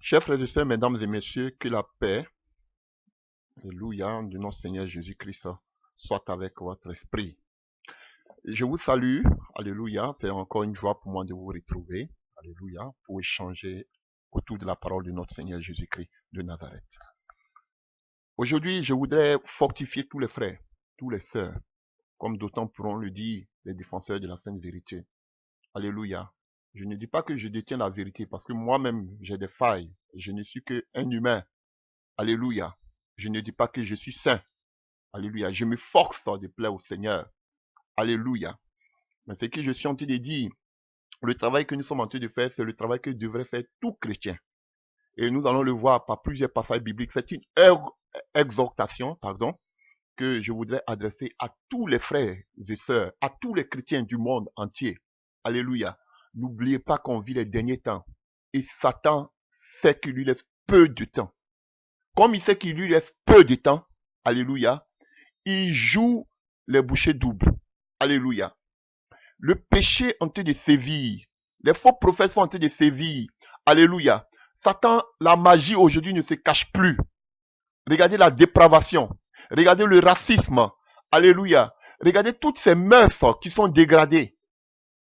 Chers frères et sœurs, mesdames et messieurs, que la paix, alléluia, de notre Seigneur Jésus-Christ soit avec votre esprit. Je vous salue, alléluia, c'est encore une joie pour moi de vous retrouver, alléluia, pour échanger autour de la parole de notre Seigneur Jésus-Christ de Nazareth. Aujourd'hui, je voudrais fortifier tous les frères, tous les sœurs, comme d'autant pourront le dire les défenseurs de la sainte vérité. Alléluia. Je ne dis pas que je détiens la vérité, parce que moi-même, j'ai des failles. Je ne suis qu'un humain. Alléluia. Je ne dis pas que je suis saint. Alléluia. Je me force de plaire au Seigneur. Alléluia. Mais ce que je suis en train de dire, le travail que nous sommes en train de faire, c'est le travail que devrait faire tout chrétien. Et nous allons le voir par plusieurs passages bibliques. C'est une exhortation, que je voudrais adresser à tous les frères et sœurs, à tous les chrétiens du monde entier. Alléluia. N'oubliez pas qu'on vit les derniers temps. Et Satan sait qu'il lui laisse peu de temps. Comme il sait qu'il lui laisse peu de temps, alléluia, il joue les bouchées doubles. Alléluia. Le péché est en train de sévir. Les faux prophètes sont en train de sévir. Alléluia. Satan, la magie aujourd'hui ne se cache plus. Regardez la dépravation. Regardez le racisme. Alléluia. Regardez toutes ces mœurs qui sont dégradées.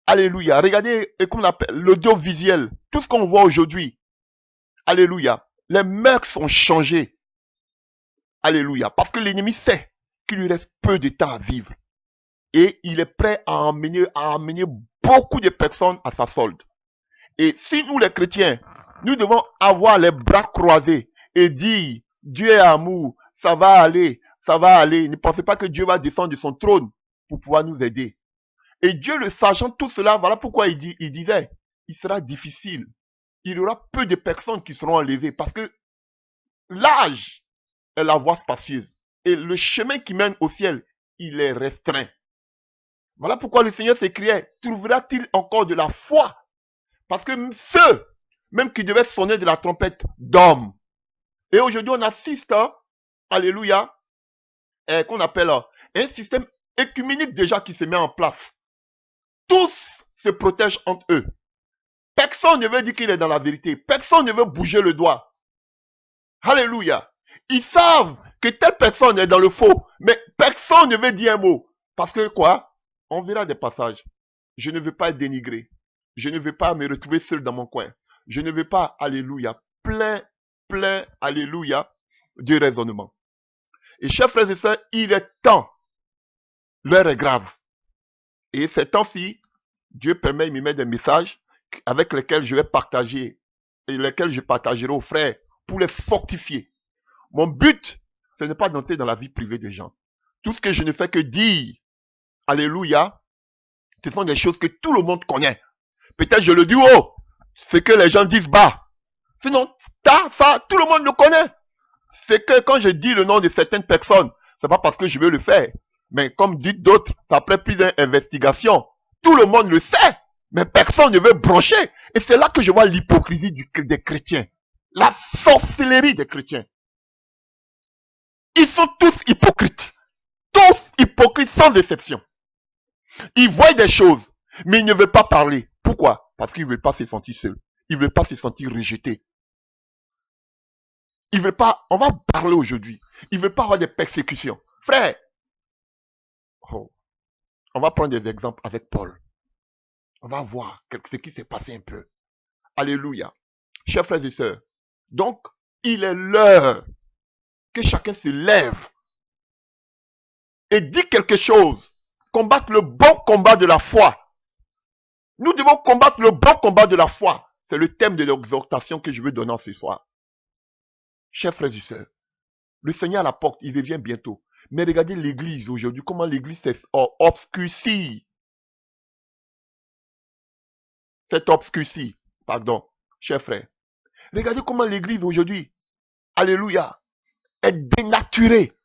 Alléluia. Regardez, comme on appelle, l'audiovisuel. Tout ce qu'on voit aujourd'hui. Alléluia. Les mœurs sont changées. Alléluia. Parce que l'ennemi sait qu'il lui reste peu de temps à vivre. Et il est prêt à amener beaucoup de personnes à sa solde. Et si nous les chrétiens, nous devons avoir les bras croisés et dire, Dieu est amour, ça va aller, ça va aller. Ne pensez pas que Dieu va descendre de son trône pour pouvoir nous aider. Et Dieu le sachant tout cela, voilà pourquoi il disait, il sera difficile. Il y aura peu de personnes qui seront enlevées parce que l'âge est la voie spacieuse. Et le chemin qui mène au ciel, il est restreint. Voilà pourquoi le Seigneur s'écriait, trouvera-t-il encore de la foi? Parce que ceux, même qui devaient sonner de la trompette, dorment. Et aujourd'hui, on assiste, alléluia, qu'on appelle un système œcuménique déjà qui se met en place. Tous se protègent entre eux. Personne ne veut dire qu'il est dans la vérité. Personne ne veut bouger le doigt. Alléluia. Ils savent que telle personne est dans le faux, mais personne ne veut dire un mot. Parce que quoi? On verra des passages. Je ne veux pas être dénigré. Je ne veux pas me retrouver seul dans mon coin. Je ne veux pas, alléluia, plein, alléluia, de raisonnement. Et chers frères et sœurs, il est temps. L'heure est grave. Et ces temps-ci, Dieu permet, il me met des messages avec lesquels je vais partager et lesquels je partagerai aux frères pour les fortifier. Mon but, ce n'est pas d'entrer dans la vie privée des gens. Tout ce que je ne fais que dire, alléluia, ce sont des choses que tout le monde connaît. Peut-être je le dis haut, ce que les gens disent bas. Sinon, ça, tout le monde le connaît. C'est que quand je dis le nom de certaines personnes, c'est pas parce que je veux le faire. Mais comme dit d'autres, ça après plusieurs investigations. Tout le monde le sait, mais personne ne veut brancher. Et c'est là que je vois l'hypocrisie des chrétiens. La sorcellerie des chrétiens. Ils sont tous hypocrites. Tous hypocrites sans exception. Ils voient des choses, mais ils ne veulent pas parler. Pourquoi? Parce qu'ils ne veulent pas se sentir seuls. Ils ne veulent pas se sentir rejetés. Ils ne veulent pas, on va parler aujourd'hui. Ils ne veulent pas avoir des persécutions. Frère, on va prendre des exemples avec Paul. On va voir ce qui s'est passé un peu. Alléluia. Chers frères et sœurs, donc, il est l'heure que chacun se lève et dit quelque chose. Combattre le bon combat de la foi. Nous devons combattre le bon combat de la foi. C'est le thème de l'exhortation que je veux donner ce soir. Chers frères et sœurs, le Seigneur à la porte, il revient bientôt. Mais regardez l'église aujourd'hui, comment l'église s'est obscurcie. C'est obscurci, pardon, chers frères. Regardez comment l'église aujourd'hui, alléluia, est dénaturée.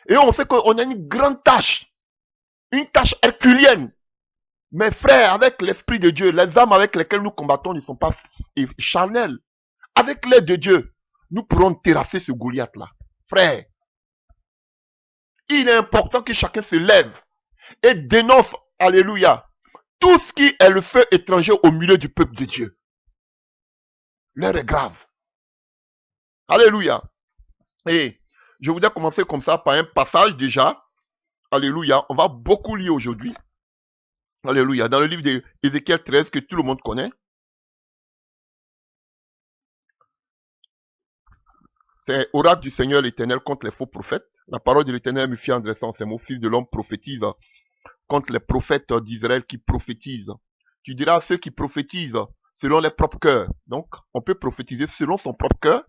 Et on sait qu'on a une grande tâche herculienne. Mais frères, avec l'Esprit de Dieu, les âmes avec lesquelles nous combattons ne sont pas charnelles. Avec l'aide de Dieu, nous pourrons terrasser ce Goliath-là. Frères, il est important que chacun se lève et dénonce, alléluia, tout ce qui est le feu étranger au milieu du peuple de Dieu. L'heure est grave. Alléluia. Et je voudrais commencer comme ça par un passage déjà. Alléluia. On va beaucoup lire aujourd'hui. Alléluia. Dans le livre d'Ézéchiel 13 que tout le monde connaît. C'est oracle du Seigneur l'Éternel contre les faux prophètes. La parole de l'Éternel me fit en dressant ces mots, fils de l'homme prophétise contre les prophètes d'Israël qui prophétisent. Tu diras à ceux qui prophétisent selon leur propre cœur. Donc, on peut prophétiser selon son propre cœur.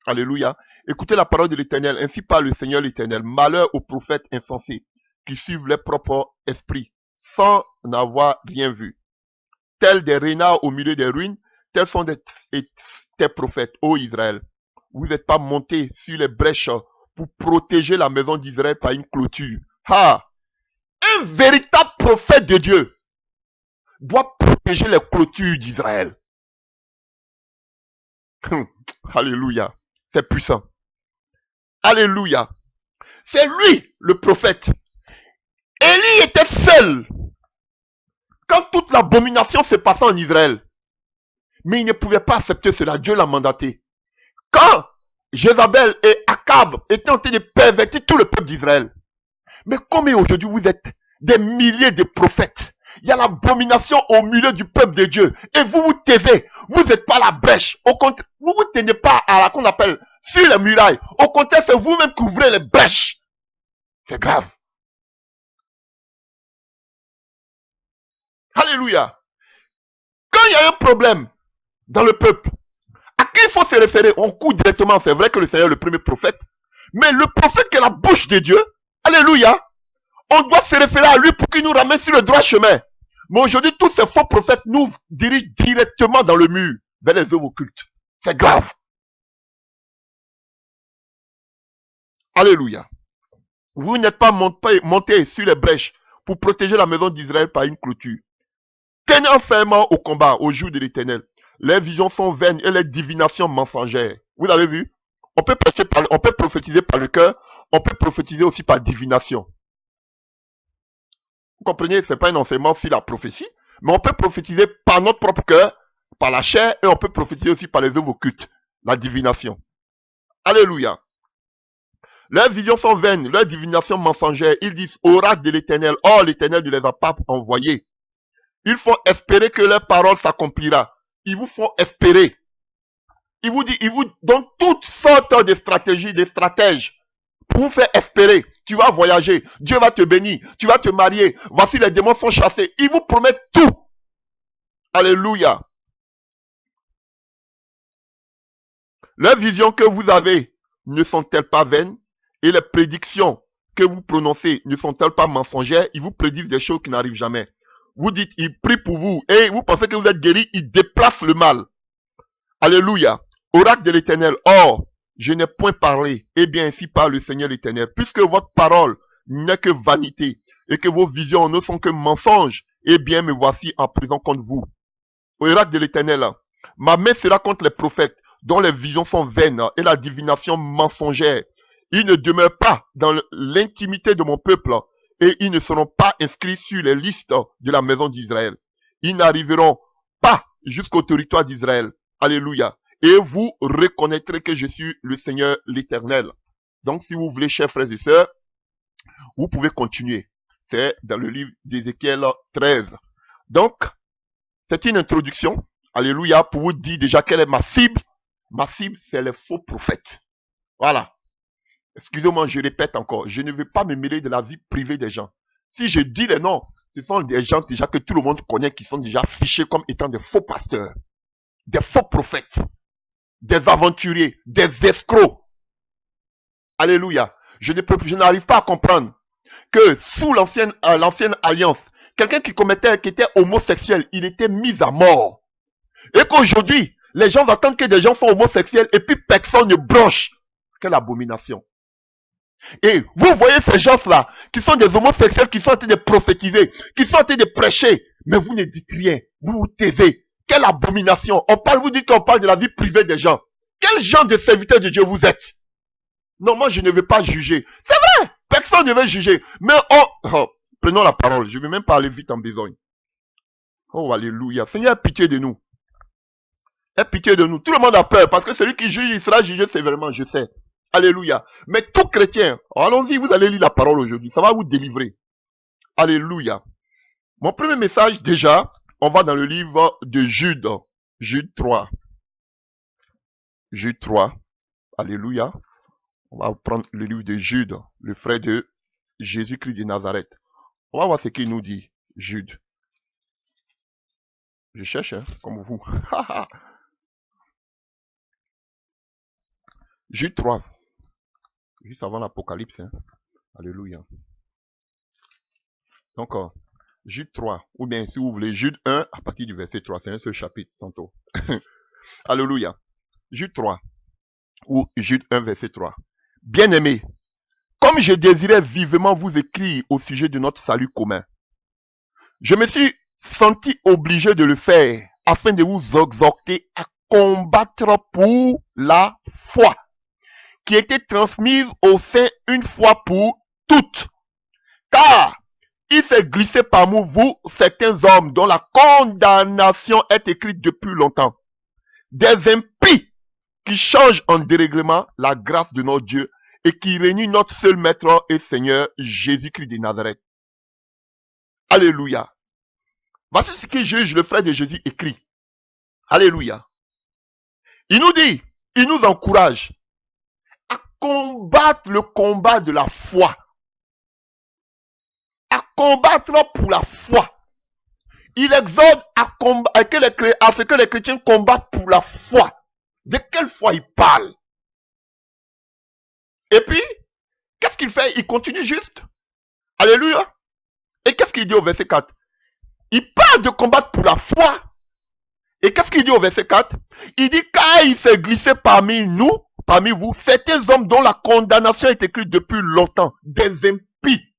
Alléluia. Écoutez la parole de l'Éternel. Ainsi parle le Seigneur l'Éternel. Malheur aux prophètes insensés qui suivent leur propre esprit sans n'avoir rien vu. Tels des renards au milieu des ruines, tels sont tes prophètes, ô Israël. Vous n'êtes pas montés sur les brèches pour protéger la maison d'Israël par une clôture. Ah! Un véritable prophète de Dieu doit protéger les clôtures d'Israël. Alléluia. C'est puissant. Alléluia. C'est lui, le prophète. Élie était seul quand toute l'abomination se passait en Israël. Mais il ne pouvait pas accepter cela. Dieu l'a mandaté. Quand Jézabel et Akab étaient en train de pervertir tout le peuple d'Israël. Mais comme aujourd'hui vous êtes des milliers de prophètes, il y a l'abomination au milieu du peuple de Dieu. Et vous vous taisez. Vous n'êtes pas la brèche. Au contraire, vous ne vous tenez pas à la qu'on appelle sur les murailles. Au contraire, c'est vous-même qui ouvrez les brèches. C'est grave. Alléluia. Quand il y a un problème dans le peuple, à qui il faut se référer? On court directement. C'est vrai que le Seigneur est le premier prophète. Mais le prophète qui est la bouche de Dieu, alléluia, on doit se référer à lui pour qu'il nous ramène sur le droit chemin. Mais aujourd'hui, tous ces faux prophètes nous dirigent directement dans le mur, vers les œuvres occultes. C'est grave. Alléluia. Vous n'êtes pas montés sur les brèches pour protéger la maison d'Israël par une clôture. Tenez fermement au combat, au jour de l'Éternel. Les visions sont vaines et les divinations mensongères. Vous avez vu? On peut prophétiser par le cœur, on peut prophétiser aussi par divination. Vous comprenez? Ce n'est pas un enseignement sur la prophétie, mais on peut prophétiser par notre propre cœur, par la chair, et on peut prophétiser aussi par les œuvres occultes, la divination. Alléluia. Leurs visions sont vaines, leurs divinations mensongères. Ils disent oracle de l'Éternel. Or, l'Éternel ne les a pas envoyés. Ils font espérer que leur parole s'accomplira. Ils vous font espérer. Ils vous donnent toutes sortes de stratégies, de stratèges pour vous faire espérer. Tu vas voyager, Dieu va te bénir, tu vas te marier, voici les démons sont chassés. Ils vous promettent tout. Alléluia. Les visions que vous avez ne sont-elles pas vaines? Et les prédictions que vous prononcez ne sont-elles pas mensongères? Ils vous prédisent des choses qui n'arrivent jamais. Vous dites, ils prient pour vous et vous pensez que vous êtes guéri, ils déplacent le mal. Alléluia. Oracle de l'Éternel. Or, je n'ai point parlé. Eh bien, ainsi parle le Seigneur l'Éternel. Puisque votre parole n'est que vanité et que vos visions ne sont que mensonges, eh bien, me voici en prison contre vous. Oracle de l'Éternel. Ma main sera contre les prophètes dont les visions sont vaines et la divination mensongère. Ils ne demeurent pas dans l'intimité de mon peuple et ils ne seront pas inscrits sur les listes de la maison d'Israël. Ils n'arriveront pas jusqu'au territoire d'Israël. Alléluia. Et vous reconnaîtrez que je suis le Seigneur l'Éternel. Donc, si vous voulez, chers frères et sœurs, vous pouvez continuer. C'est dans le livre d'Ézéchiel 13. Donc, c'est une introduction. Alléluia. Pour vous dire déjà quelle est ma cible. Ma cible, c'est les faux prophètes. Voilà. Excusez-moi, je répète encore. Je ne veux pas me mêler de la vie privée des gens. Si je dis les noms, ce sont des gens déjà que tout le monde connaît qui sont déjà fichés comme étant des faux pasteurs, des faux prophètes, des aventuriers, des escrocs. Alléluia. Je n'arrive pas à comprendre que sous l'ancienne alliance, quelqu'un qui était homosexuel, il était mis à mort. Et qu'aujourd'hui, les gens attendent que des gens soient homosexuels et puis personne ne bronche. Quelle abomination. Et vous voyez ces gens-là, qui sont des homosexuels, qui sont en train de prophétiser, qui sont en train de prêcher, mais vous ne dites rien, vous vous taisez. Quelle abomination. Vous dites qu'on parle de la vie privée des gens. Quel genre de serviteur de Dieu vous êtes? Non, moi je ne veux pas juger. C'est vrai, personne ne veut juger. Mais prenons la parole, je ne vais même pas aller vite en besogne. Oh, alléluia. Seigneur, pitié de nous. Aie pitié de nous. Tout le monde a peur parce que celui qui juge, il sera jugé sévèrement, je sais. Alléluia. Mais tout chrétien, allons-y, vous allez lire la parole aujourd'hui. Ça va vous délivrer. Alléluia. Mon premier message, déjà, on va dans le livre de Jude. Jude 3. Jude 3. Alléluia. On va prendre le livre de Jude, le frère de Jésus-Christ de Nazareth. On va voir ce qu'il nous dit, Jude. Je cherche, hein, comme vous. Jude 3. Juste avant l'Apocalypse. Hein. Alléluia. Donc, Jude 3. Ou bien, si vous voulez, Jude 1, à partir du verset 3. C'est un seul chapitre, tantôt. Alléluia. Jude 3. Ou Jude 1, verset 3. Bien-aimés, comme je désirais vivement vous écrire au sujet de notre salut commun, je me suis senti obligé de le faire afin de vous exhorter à combattre pour la foi qui a été transmise au sein une fois pour toutes. Car il s'est glissé parmi vous certains hommes dont la condamnation est écrite depuis longtemps. Des impies qui changent en dérèglement la grâce de notre Dieu et qui réunit notre seul Maître et Seigneur Jésus-Christ de Nazareth. Alléluia. Voici ce que juge le frère de Jésus écrit. Alléluia. Il nous dit, il nous encourage à combattre le combat de la foi. À combattre pour la foi. Il exhorte à ce que les chrétiens combattent pour la foi. De quelle foi il parle? Et puis, qu'est-ce qu'il fait? Il continue juste. Alléluia. Et qu'est-ce qu'il dit au verset 4? Il parle de combattre pour la foi. Et qu'est-ce qu'il dit au verset 4? Il dit, car il s'est glissé parmi nous, parmi vous, certains hommes dont la condamnation est écrite depuis longtemps, des impies.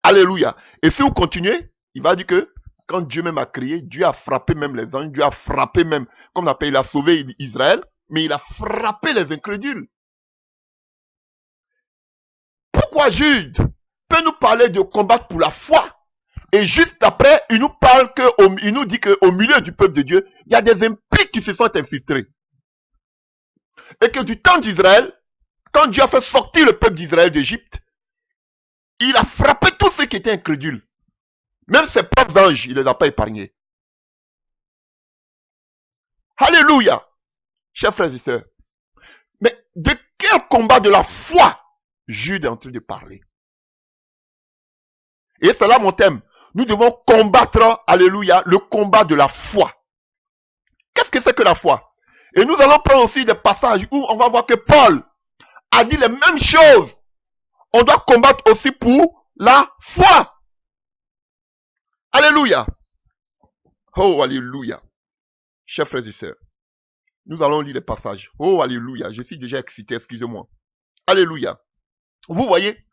Alléluia. Et si vous continuez, il va dire que quand Dieu même a créé, Dieu a frappé même les anges, Dieu a frappé même, comme on appelle, il a sauvé Israël, mais il a frappé les incrédules. Pourquoi Jude peut nous parler de combattre pour la foi? Et juste après, il nous dit qu'au milieu du peuple de Dieu, il y a des impies qui se sont infiltrés. Et que du temps d'Israël, quand Dieu a fait sortir le peuple d'Israël d'Égypte, il a frappé tous ceux qui étaient incrédules. Même ses propres anges, il ne les a pas épargnés. Alléluia, chers frères et sœurs. Mais de quel combat de la foi Jude est en train de parler? Et c'est là mon thème. Nous devons combattre, alléluia, le combat de la foi. Qu'est-ce que c'est que la foi? Et nous allons prendre aussi des passages où on va voir que Paul a dit les mêmes choses. On doit combattre aussi pour la foi. Alléluia. Oh, alléluia. Chers frères et sœurs, nous allons lire les passages. Oh, alléluia. Je suis déjà excité, excusez-moi. Alléluia. Vous voyez,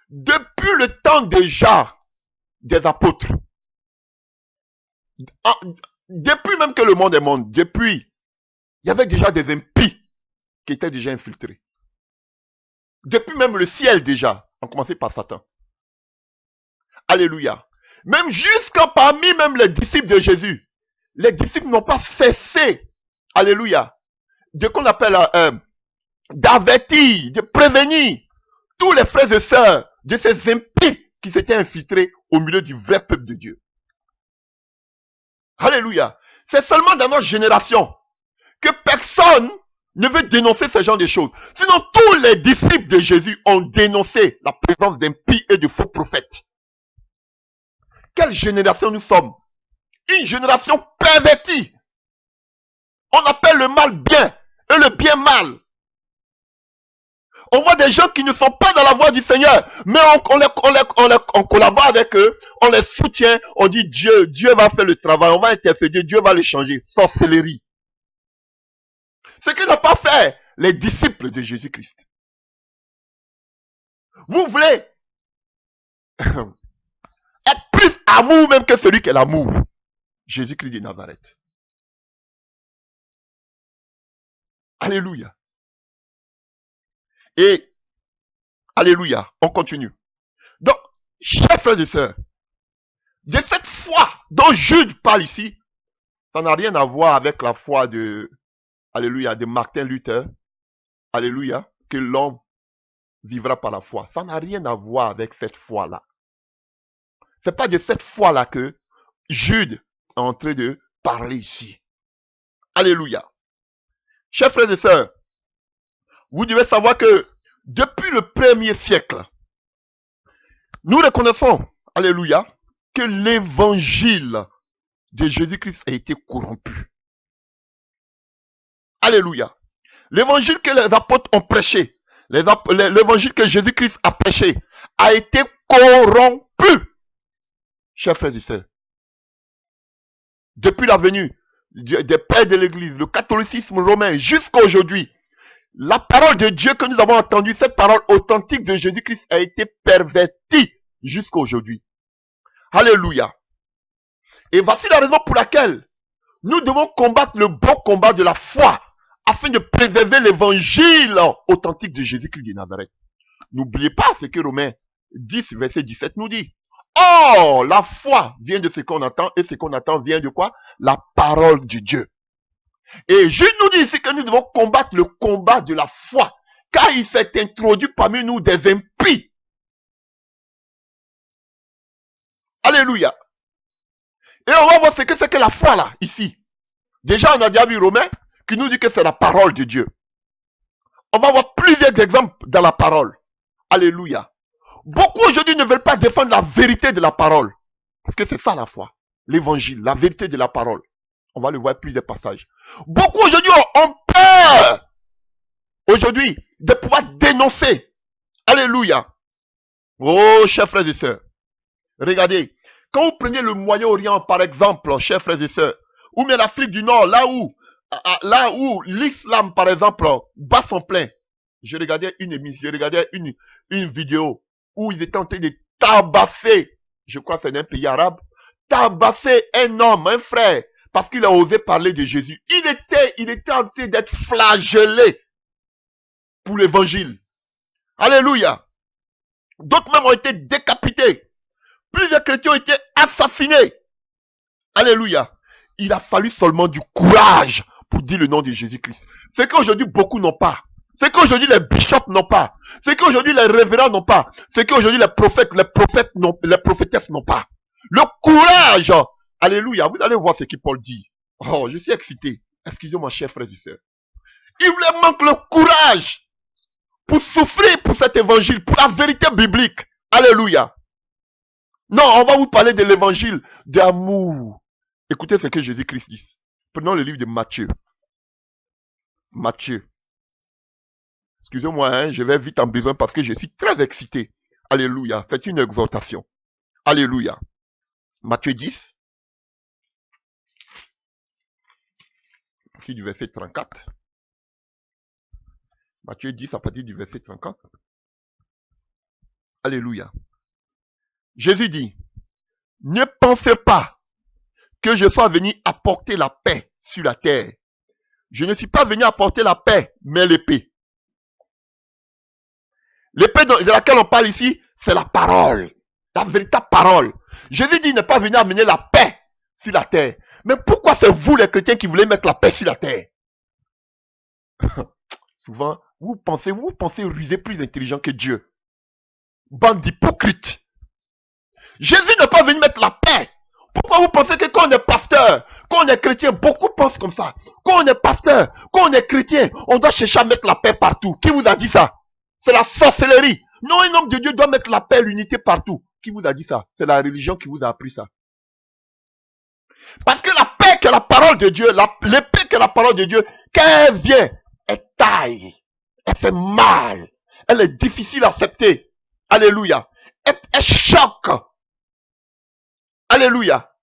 depuis le temps déjà des apôtres, depuis même que le monde est monde, depuis, il y avait déjà des impies qui étaient déjà infiltrés. Depuis même le ciel déjà, on commençait par Satan. Alléluia. Même jusqu'à parmi même les disciples de Jésus, les disciples n'ont pas cessé, alléluia, de qu'on appelle d'avertir, de prévenir tous les frères et sœurs de ces impies qui s'étaient infiltrés au milieu du vrai peuple de Dieu. Alléluia. C'est seulement dans notre génération que personne ne veut dénoncer ce genre de choses. Sinon, tous les disciples de Jésus ont dénoncé la présence d'impies et de faux prophètes. Quelle génération nous sommes? Une génération pervertie. On appelle le mal bien et le bien mal. On voit des gens qui ne sont pas dans la voie du Seigneur, mais on collabore avec eux, on les soutient, on dit Dieu va faire le travail, on va intercéder, Dieu va les changer. Sorcellerie. Ce que n'ont pas fait les disciples de Jésus-Christ. Vous voulez être plus amour même que celui qui est l'amour. Jésus-Christ de Nazareth. Alléluia. Et, alléluia, on continue. Donc, chers frères et sœurs, de cette foi dont Jude parle ici, Ça n'a rien à voir avec la foi de, alléluia, de Martin Luther, alléluia, que l'homme vivra par la foi. Ça n'a rien à voir avec cette foi-là. C'est pas de cette foi-là que Jude est en train de parler ici. Alléluia. Chers frères et sœurs, vous devez savoir que depuis le 1er siècle, nous reconnaissons, alléluia, que l'évangile de Jésus-Christ a été corrompu. Alléluia. L'évangile que les apôtres ont prêché, l'évangile que Jésus-Christ a prêché, a été corrompu. Chers frères et sœurs, depuis la venue des pères de l'Église, le catholicisme romain, jusqu'à aujourd'hui, la parole de Dieu que nous avons entendue, cette parole authentique de Jésus-Christ a été pervertie jusqu'à aujourd'hui. Alléluia. Et voici la raison pour laquelle nous devons combattre le bon combat de la foi afin de préserver l'évangile authentique de Jésus-Christ de Nazareth. N'oubliez pas ce que Romains 10, verset 17 nous dit. Oh, la foi vient de ce qu'on entend et ce qu'on entend vient de quoi? La parole de Dieu. Et Jude nous dit ici que nous devons combattre le combat de la foi, car il s'est introduit parmi nous des impies. Alléluia. Et on va voir ce que c'est que la foi là, ici. Déjà, on a déjà vu Romain qui nous dit que c'est la parole de Dieu. On va voir plusieurs exemples dans la parole. Alléluia. Beaucoup aujourd'hui ne veulent pas défendre la vérité de la parole. Parce que c'est ça la foi. L'évangile, la vérité de la parole. On va le voir plusieurs passages. Beaucoup aujourd'hui ont peur. Aujourd'hui, de pouvoir dénoncer. Alléluia. Oh, chers frères et sœurs. Regardez. Quand vous prenez le Moyen-Orient, par exemple, chers frères et sœurs, ou bien l'Afrique du Nord, là où l'islam, par exemple, bat son plein. Je regardais une émission, je regardais une vidéo où ils étaient en train de tabasser, je crois que c'est un pays arabe, tabasser un homme, un frère, parce qu'il a osé parler de Jésus. Il était en train d'être flagellé pour l'évangile. Alléluia. D'autres même ont été décapités. Plusieurs chrétiens ont été assassinés. Alléluia. Il a fallu seulement du courage pour dire le nom de Jésus-Christ. C'est qu'aujourd'hui beaucoup n'ont pas. C'est qu'aujourd'hui les bishops n'ont pas. C'est qu'aujourd'hui les révérends n'ont pas. C'est qu'aujourd'hui les prophétesses n'ont pas. Le courage. Alléluia. Vous allez voir ce que Paul dit. Oh, je suis excité. Excusez-moi, chers frères et sœurs. Il vous manque le courage pour souffrir pour cet évangile, pour la vérité biblique. Alléluia. Non, on va vous parler de l'évangile d'amour. Écoutez ce que Jésus-Christ dit. Prenons le livre de Matthieu. Matthieu. Excusez-moi, hein, je vais vite en besoin parce que je suis très excité. Alléluia. C'est une exhortation. Alléluia. Matthieu 10. À partir du verset 34. Matthieu 10 à partir du verset 34. Alléluia. Jésus dit, ne pensez pas que je sois venu apporter la paix sur la terre. Je ne suis pas venu apporter la paix, mais l'épée. L'épée de laquelle on parle ici, c'est la parole. La véritable parole. Jésus dit, il n'est pas venu amener la paix sur la terre. Mais pourquoi c'est vous les chrétiens qui voulez mettre la paix sur la terre? Souvent, vous pensez rusé plus intelligent que Dieu. Bande d'hypocrites. Jésus n'est pas venu mettre la paix. Pourquoi vous pensez que quand on est pasteur, quand on est chrétien, beaucoup pensent comme ça. Quand on est pasteur, quand on est chrétien, on doit chercher à mettre la paix partout. Qui vous a dit ça? C'est la sorcellerie. Non, un homme de Dieu doit mettre la paix et l'unité partout. Qui vous a dit ça? C'est la religion qui vous a appris ça. Parce que la paix que la parole de Dieu, l'épée que la parole de Dieu, quand elle vient, elle taille, elle fait mal, elle est difficile à accepter. Alléluia. Elle choque. Alléluia.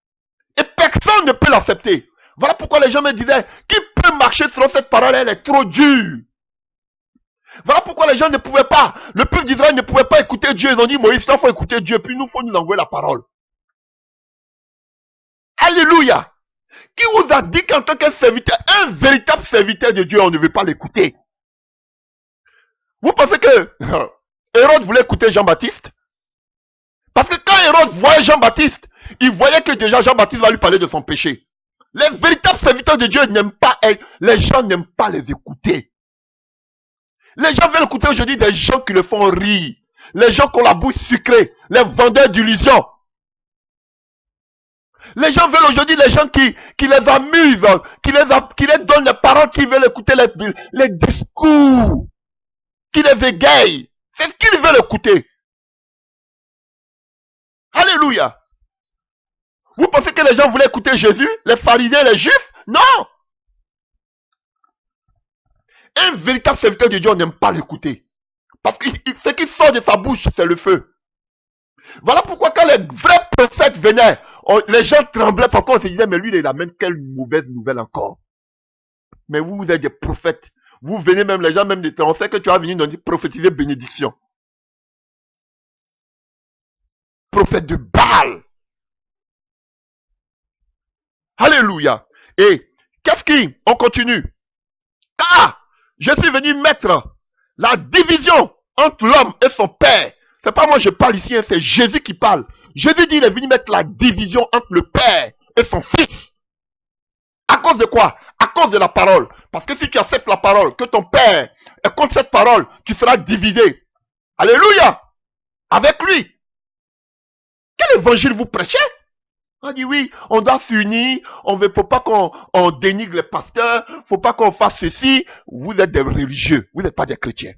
Et personne ne peut l'accepter. Voilà pourquoi les gens me disaient, qui peut marcher selon cette parole, elle est trop dure. Voilà pourquoi les gens ne pouvaient pas, le peuple d'Israël ne pouvait pas écouter Dieu. Ils ont dit, Moïse, il faut écouter Dieu, puis il faut nous envoyer la parole. Alléluia. Qui vous a dit qu'en tant qu'un serviteur, un véritable serviteur de Dieu, on ne veut pas l'écouter? Vous pensez que Hérode voulait écouter Jean-Baptiste? Parce que quand Hérode voyait Jean-Baptiste, il voyait que déjà Jean-Baptiste va lui parler de son péché. Les véritables serviteurs de Dieu n'aiment pas, les gens n'aiment pas les écouter. Les gens veulent écouter aujourd'hui des gens qui le font rire. Les gens qui ont la bouche sucrée. Les vendeurs d'illusions. Les gens veulent aujourd'hui les gens qui les amusent, qui les donnent les paroles, qui veulent écouter les discours, qui les égayent. C'est ce qu'ils veulent écouter. Alléluia. Vous pensez que les gens voulaient écouter Jésus, les pharisiens, les juifs? Non. Un véritable serviteur de Dieu, on n'aime pas l'écouter. Parce que ce qui sort de sa bouche, c'est le feu. Voilà pourquoi quand les vrais prophètes venaient, les gens tremblaient parce qu'on se disait, mais lui, il amène quelle mauvaise nouvelle encore. Mais vous, vous êtes des prophètes. Vous venez même, les gens même des on sait que tu vas venir nous dire prophétiser bénédiction. Prophète de Baal. Alléluia. Et qu'est-ce qui, on continue. Ah, je suis venu mettre la division entre l'homme et son père. C'est pas moi je parle ici, hein, c'est Jésus qui parle. Jésus dit il est venu mettre la division entre le père et son fils. À cause de quoi? À cause de la parole. Parce que si tu acceptes la parole, que ton père est contre cette parole, tu seras divisé. Alléluia. Avec lui. Quel évangile vous prêchez? On dit oui, on doit s'unir, on ne faut pas qu'on dénigre les pasteurs, faut pas qu'on fasse ceci. Vous êtes des religieux, vous n'êtes pas des chrétiens.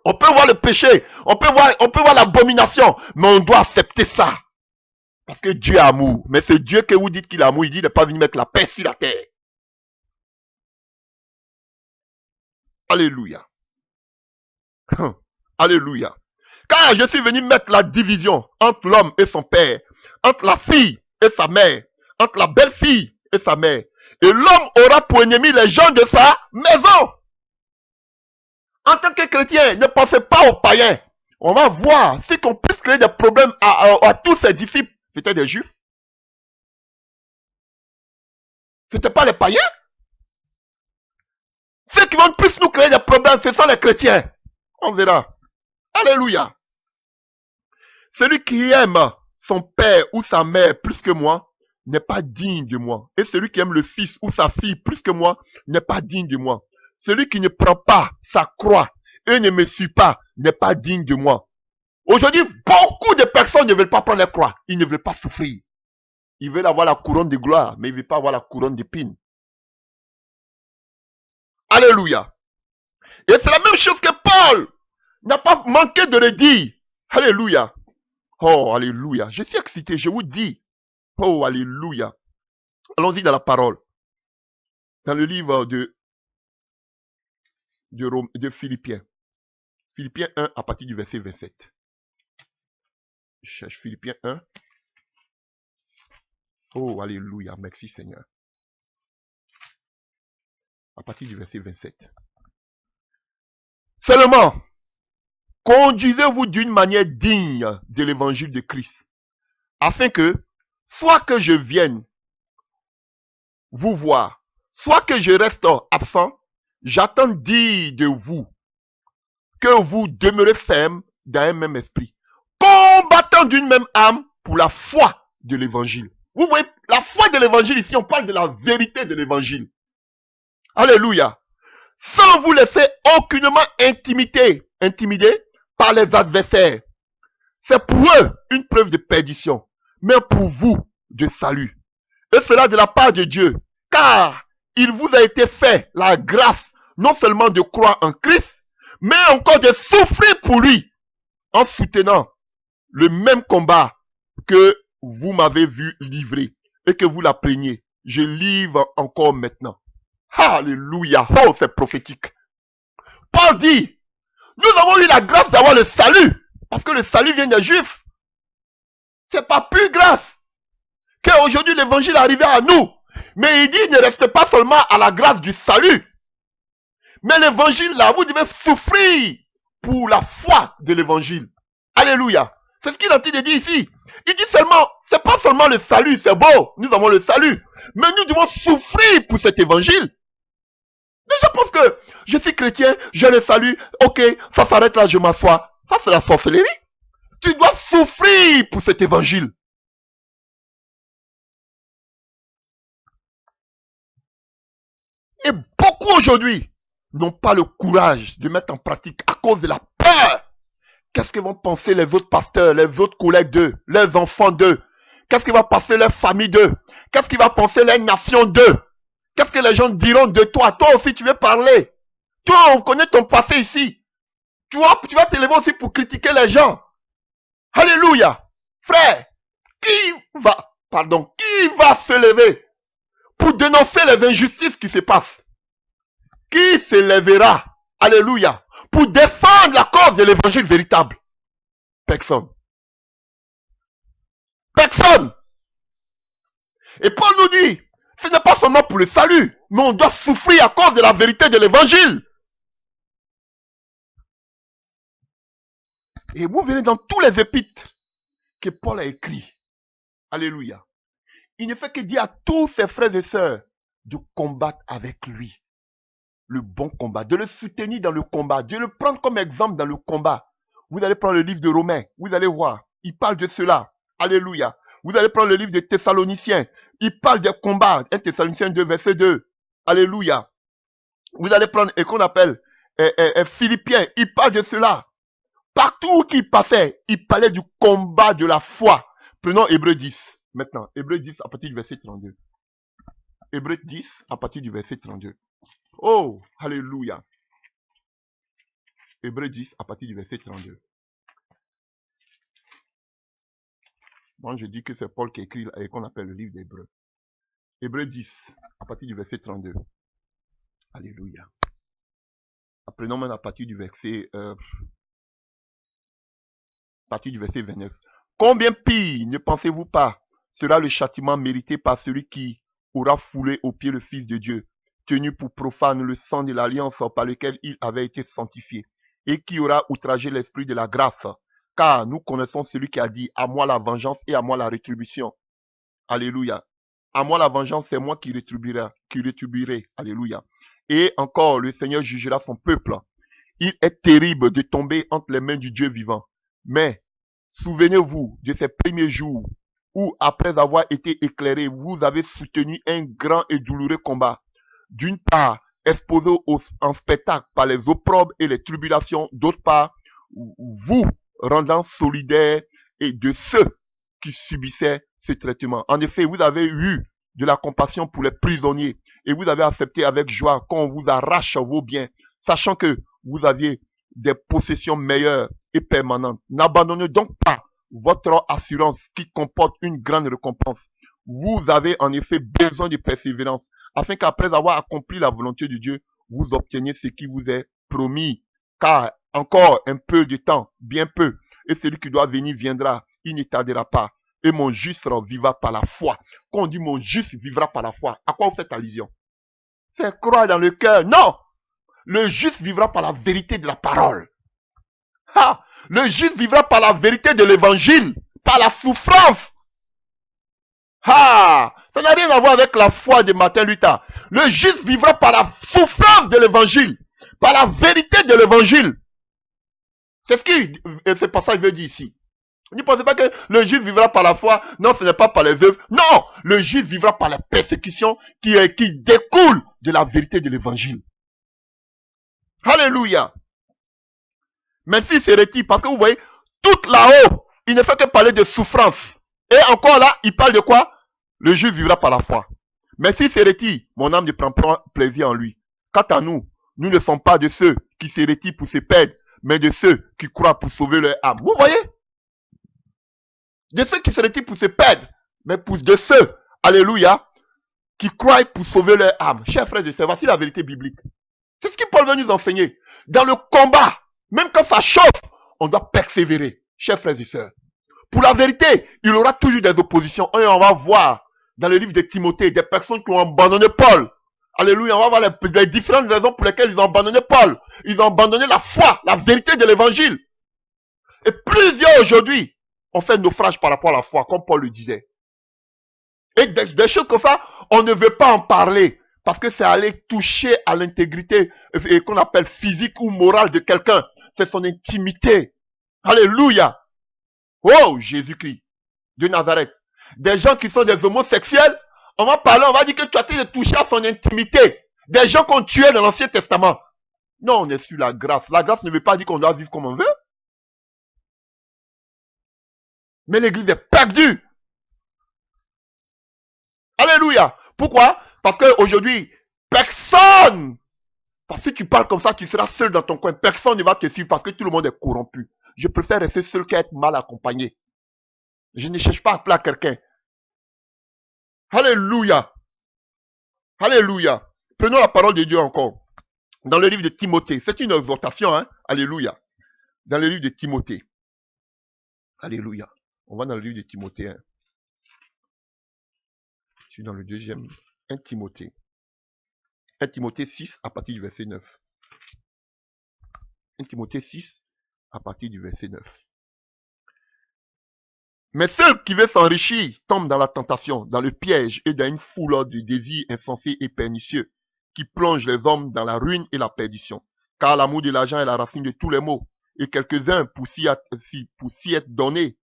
On peut voir le péché, on peut voir l'abomination, mais on doit accepter ça. Parce que Dieu est amour. Mais c'est Dieu que vous dites qu'il est amour, il dit qu'il n'est pas venu mettre la paix sur la terre. Alléluia. Alléluia. Car je suis venu mettre la division entre l'homme et son père, entre la fille et sa mère, entre la belle-fille et sa mère. Et l'homme aura pour ennemi les gens de sa maison. En tant que chrétien, ne pensez pas aux païens. On va voir si qu'on puisse créer des problèmes à tous ses disciples. C'était des juifs. C'était pas les païens. Ceux qui vont plus nous créer des problèmes, ce sont les chrétiens. On verra. Alléluia. Celui qui aime son père ou sa mère plus que moi n'est pas digne de moi. Et celui qui aime le fils ou sa fille plus que moi n'est pas digne de moi. Celui qui ne prend pas sa croix et ne me suit pas n'est pas digne de moi. Aujourd'hui, beaucoup de personnes ne veulent pas prendre la croix. Ils ne veulent pas souffrir. Ils veulent avoir la couronne de gloire, mais ils ne veulent pas avoir la couronne d'épines. Alléluia. Et c'est la même chose que Paul n'a pas manqué de le dire. Alléluia. Oh, alléluia. Je suis excité, je vous dis. Oh, alléluia. Allons-y dans la parole. Dans le livre de Philippiens. Philippiens 1 à partir du verset 27. Je cherche Philippiens 1. Oh, alléluia. Merci Seigneur. À partir du verset 27. Seulement, conduisez-vous d'une manière digne de l'évangile de Christ, afin que, soit que je vienne vous voir, soit que je reste absent, j'attends dire de vous que vous demeurez ferme dans un même esprit, combattant d'une même âme pour la foi de l'évangile. Vous voyez, la foi de l'évangile ici, on parle de la vérité de l'évangile. Alléluia. Sans vous laisser aucunement intimider par les adversaires. C'est pour eux une preuve de perdition, mais pour vous de salut. Et cela de la part de Dieu, car il vous a été fait la grâce non seulement de croire en Christ, mais encore de souffrir pour lui, en soutenant le même combat que vous m'avez vu livrer et que vous l'appreniez. Je livre encore maintenant. Alléluia. Oh, c'est prophétique. Paul dit, nous avons eu la grâce d'avoir le salut. Parce que le salut vient des Juifs. C'est pas plus grave qu'aujourd'hui l'évangile est arrivé à nous. Mais il dit, ne restez pas seulement à la grâce du salut. Mais l'évangile là, vous devez souffrir pour la foi de l'évangile. Alléluia. C'est ce qu'il a dit ici. Il dit seulement, c'est pas seulement le salut, c'est beau, nous avons le salut. Mais nous devons souffrir pour cet évangile. Mais je pense que je suis chrétien, j'ai le salut, ok, ça s'arrête là, je m'assois. Ça c'est la sorcellerie. Tu dois souffrir pour cet évangile. Et beaucoup aujourd'hui n'ont pas le courage de mettre en pratique à cause de la peur. Qu'est-ce que vont penser les autres pasteurs, les autres collègues d'eux, les enfants d'eux? Qu'est-ce qui va penser leur famille d'eux? Qu'est-ce qui va penser leur nation d'eux? Qu'est-ce que les gens diront de toi? Toi aussi, tu veux parler. Toi, on connaît ton passé ici. Tu vas te lever aussi pour critiquer les gens. Alléluia. Frère, qui va se lever pour dénoncer les injustices qui se passent? Qui se lèvera, alléluia, pour défendre la cause de l'évangile véritable? Personne. Personne. Et Paul nous dit, ce n'est pas seulement pour le salut, mais on doit souffrir à cause de la vérité de l'évangile. Et vous venez dans tous les épîtres que Paul a écrit. Alléluia. Il ne fait que dire à tous ses frères et sœurs de combattre avec lui. Le bon combat, de le soutenir dans le combat, de le prendre comme exemple dans le combat. Vous allez prendre le livre de Romains, vous allez voir, il parle de cela. Alléluia. Vous allez prendre le livre des Thessaloniciens, il parle des combats. 1 Thessaloniciens 2, verset 2. Alléluia. Vous allez prendre, et qu'on appelle Philippiens, il parle de cela. Partout où il passait, il parlait du combat de la foi. Prenons Hébreux 10, maintenant. Hébreux 10 à partir du verset 32. Hébreux 10 à partir du verset 32. Oh, alléluia. Hébreux 10 à partir du verset 32. Moi, je dis que c'est Paul qui écrit et qu'on appelle le livre d'Hébreux. Hébreux 10 à partir du verset 32. Alléluia. Apprenons maintenant à partir du verset 29. Combien pire, ne pensez-vous pas, sera le châtiment mérité par celui qui aura foulé aux pieds le Fils de Dieu, tenu pour profane le sang de l'alliance par lequel il avait été sanctifié, et qui aura outragé l'esprit de la grâce, car nous connaissons celui qui a dit, à moi la vengeance et à moi la rétribution. Alléluia. À moi la vengeance, c'est moi qui rétribuerai. Alléluia. Et encore, le Seigneur jugera son peuple. Il est terrible de tomber entre les mains du Dieu vivant. Mais, souvenez-vous de ces premiers jours où, après avoir été éclairé, vous avez soutenu un grand et douloureux combat. D'une part, exposé en spectacle par les opprobres et les tribulations. D'autre part, vous rendant solidaire et de ceux qui subissaient ce traitement. En effet, vous avez eu de la compassion pour les prisonniers et vous avez accepté avec joie qu'on vous arrache vos biens, sachant que vous aviez des possessions meilleures et permanentes. N'abandonnez donc pas votre assurance qui comporte une grande récompense. Vous avez en effet besoin de persévérance, afin qu'après avoir accompli la volonté de Dieu, vous obteniez ce qui vous est promis. Car encore un peu de temps, bien peu, et celui qui doit venir viendra, il ne tardera pas. Et mon juste vivra par la foi. Quand on dit mon juste vivra par la foi, à quoi vous faites allusion? C'est croire dans le cœur. Non! Le juste vivra par la vérité de la parole. Ah, le juste vivra par la vérité de l'évangile, par la souffrance. Ah, ça n'a rien à voir avec la foi de Martin Luther. Le juste vivra par la souffrance de l'évangile, par la vérité de l'évangile. C'est ce que ce passage veut dire ici. Ne pensez pas que le juste vivra par la foi. Non, ce n'est pas par les œuvres. Non, le juste vivra par la persécution qui découle de la vérité de l'évangile. Alléluia. Merci, c'est retire, parce que vous voyez, tout là-haut, il ne fait que parler de souffrance. Et encore là, il parle de quoi? Le juste vivra par la foi. Merci, c'est retire, mon âme ne prend pas plaisir en lui. Quant à nous, nous ne sommes pas de ceux qui se retirent pour se perdre, mais de ceux qui croient pour sauver leur âme. Vous voyez? De ceux qui se retirent pour se perdre, mais de ceux, alléluia, qui croient pour sauver leur âme. Chers frères et sœurs, voici la vérité biblique. C'est ce que Paul veut nous enseigner. Dans le combat, même quand ça chauffe, on doit persévérer, chers frères et sœurs. Pour la vérité, il y aura toujours des oppositions. Et on va voir dans le livre de Timothée des personnes qui ont abandonné Paul. Alléluia, on va voir les différentes raisons pour lesquelles ils ont abandonné Paul. Ils ont abandonné la foi, la vérité de l'évangile. Et plusieurs aujourd'hui ont fait naufrage par rapport à la foi, comme Paul le disait. Et des choses comme ça, on ne veut pas en parler. Parce que c'est aller toucher à l'intégrité qu'on appelle physique ou morale de quelqu'un. C'est son intimité. Alléluia. Oh, Jésus-Christ de Nazareth. Des gens qui sont des homosexuels, on va parler, on va dire que tu as été touché à son intimité. Des gens qu'on tuait dans l'Ancien Testament. Non, on est sur la grâce. La grâce ne veut pas dire qu'on doit vivre comme on veut. Mais l'église est perdue. Alléluia. Pourquoi? Parce qu'aujourd'hui, personne, parce que tu parles comme ça, tu seras seul dans ton coin. Personne ne va te suivre parce que tout le monde est corrompu. Je préfère rester seul qu'être mal accompagné. Je ne cherche pas à plaire quelqu'un. Alléluia. Alléluia. Prenons la parole de Dieu encore. Dans le livre de Timothée. C'est une exhortation, hein. Alléluia. Dans le livre de Timothée. Alléluia. On va dans le livre de Timothée. Hein. Je suis dans le deuxième. 1 Timothée. 1 Timothée 6 à partir du verset 9. 1 Timothée 6 à partir du verset 9. Mais ceux qui veulent s'enrichir tombent dans la tentation, dans le piège et dans une foule de désirs insensés et pernicieux qui plongent les hommes dans la ruine et la perdition. Car l'amour de l'argent est la racine de tous les maux. Et quelques-uns, pour s'y être donnés,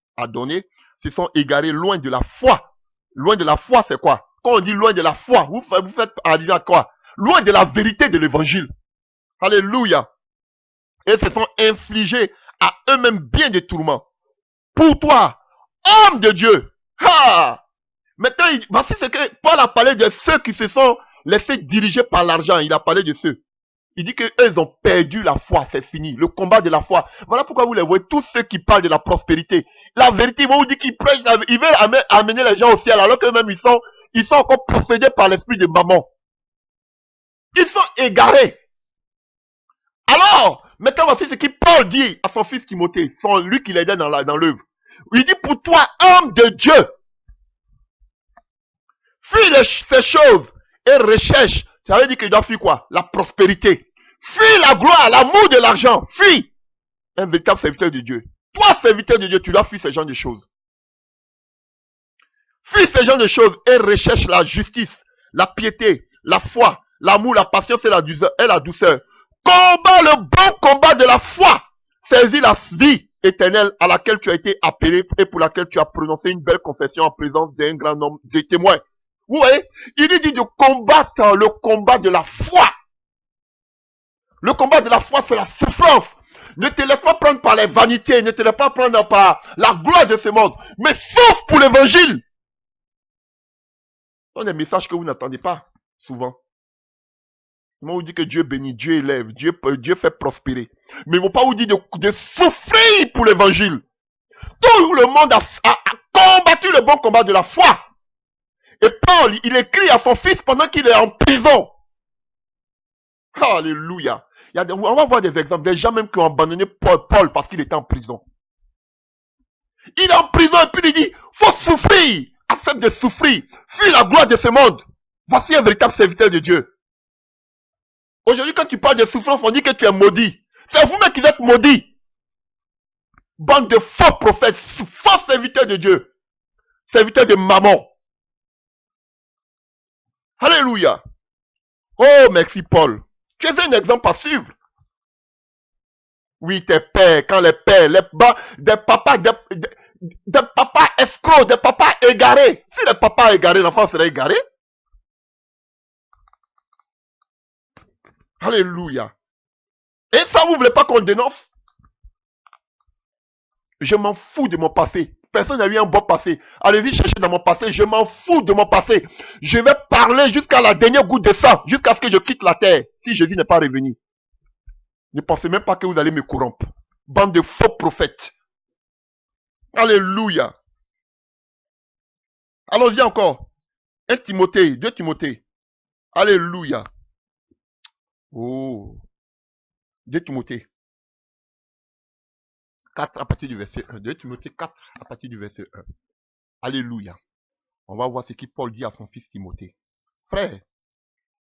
se sont égarés loin de la foi. Loin de la foi, c'est quoi? Quand on dit loin de la foi, vous faites allusion à quoi? Loin de la vérité de l'évangile. Alléluia. Et se sont infligés à eux-mêmes bien des tourments. Pour toi, homme de Dieu. Ha! Maintenant, voici ce que Paul a parlé de ceux qui se sont laissés diriger par l'argent. Il a parlé de ceux. Il dit qu'eux, ils ont perdu la foi. C'est fini. Le combat de la foi. Voilà pourquoi vous les voyez, tous ceux qui parlent de la prospérité. La vérité, ils vont vous dire qu'ils prêchent, ils veulent amener les gens au ciel, alors qu'eux-mêmes, ils sont encore possédés par l'esprit de maman. Ils sont égarés. Alors, maintenant, voici ce que Paul dit à son fils Timothée, lui qui l'aidait dans l'œuvre. Il dit, pour toi, homme de Dieu, fuis ces choses et recherche. Ça veut dire qu'il doit fuir quoi? La prospérité. Fuis la gloire, l'amour de l'argent. Fuis un véritable serviteur de Dieu. Toi, serviteur de Dieu, tu dois fuir ce genre de choses. Fuis ce genre de choses et recherche la justice, la piété, la foi, l'amour, la patience et la douceur. Combat le bon combat de la foi. Saisis la vie éternelle à laquelle tu as été appelé et pour laquelle tu as prononcé une belle confession en présence d'un grand nombre de témoins. Vous voyez, il dit de combattre le combat de la foi. Le combat de la foi, c'est la souffrance. Ne te laisse pas prendre par les vanités, ne te laisse pas prendre par la gloire de ce monde, mais souffre pour l'évangile. Ce sont des messages que vous n'entendez pas souvent. Ils vont vous dire que Dieu bénit, Dieu élève, Dieu fait prospérer. Mais ils ne vont pas vous dire de souffrir pour l'évangile. Tout le monde a combattu le bon combat de la foi. Et Paul, il écrit à son fils pendant qu'il est en prison. Alléluia. On va voir des exemples, des gens même qui ont abandonné Paul parce qu'il était en prison. Il est en prison et puis il dit, faut souffrir. Accepte de souffrir. Fuis la gloire de ce monde. Voici un véritable serviteur de Dieu. Aujourd'hui, quand tu parles de souffrance, on dit que tu es maudit. C'est vous-même qui êtes maudit. Bande de faux prophètes, faux serviteurs de Dieu. Serviteurs de maman. Alléluia. Oh, merci Paul. Tu es un exemple à suivre. Oui, tes pères, quand les pères, des papas escrocs, des papas égarés. Si les papas égarés, l'enfant serait égaré. Alléluia. Et ça, vous ne voulez pas qu'on dénonce? Je m'en fous de mon passé. Personne n'a eu un bon passé. Allez-y chercher dans mon passé. Je m'en fous de mon passé. Je vais parler jusqu'à la dernière goutte de sang. Jusqu'à ce que je quitte la terre. Si Jésus n'est pas revenu. Ne pensez même pas que vous allez me corrompre. Bande de faux prophètes. Alléluia. Allons-y encore. 1 Timothée, 2 Timothée. Alléluia. Oh. 2 Timothée. 4 à partir du verset 1. 2 Timothée 4 à partir du verset 1. Alléluia. On va voir ce que Paul dit à son fils Timothée. Frère,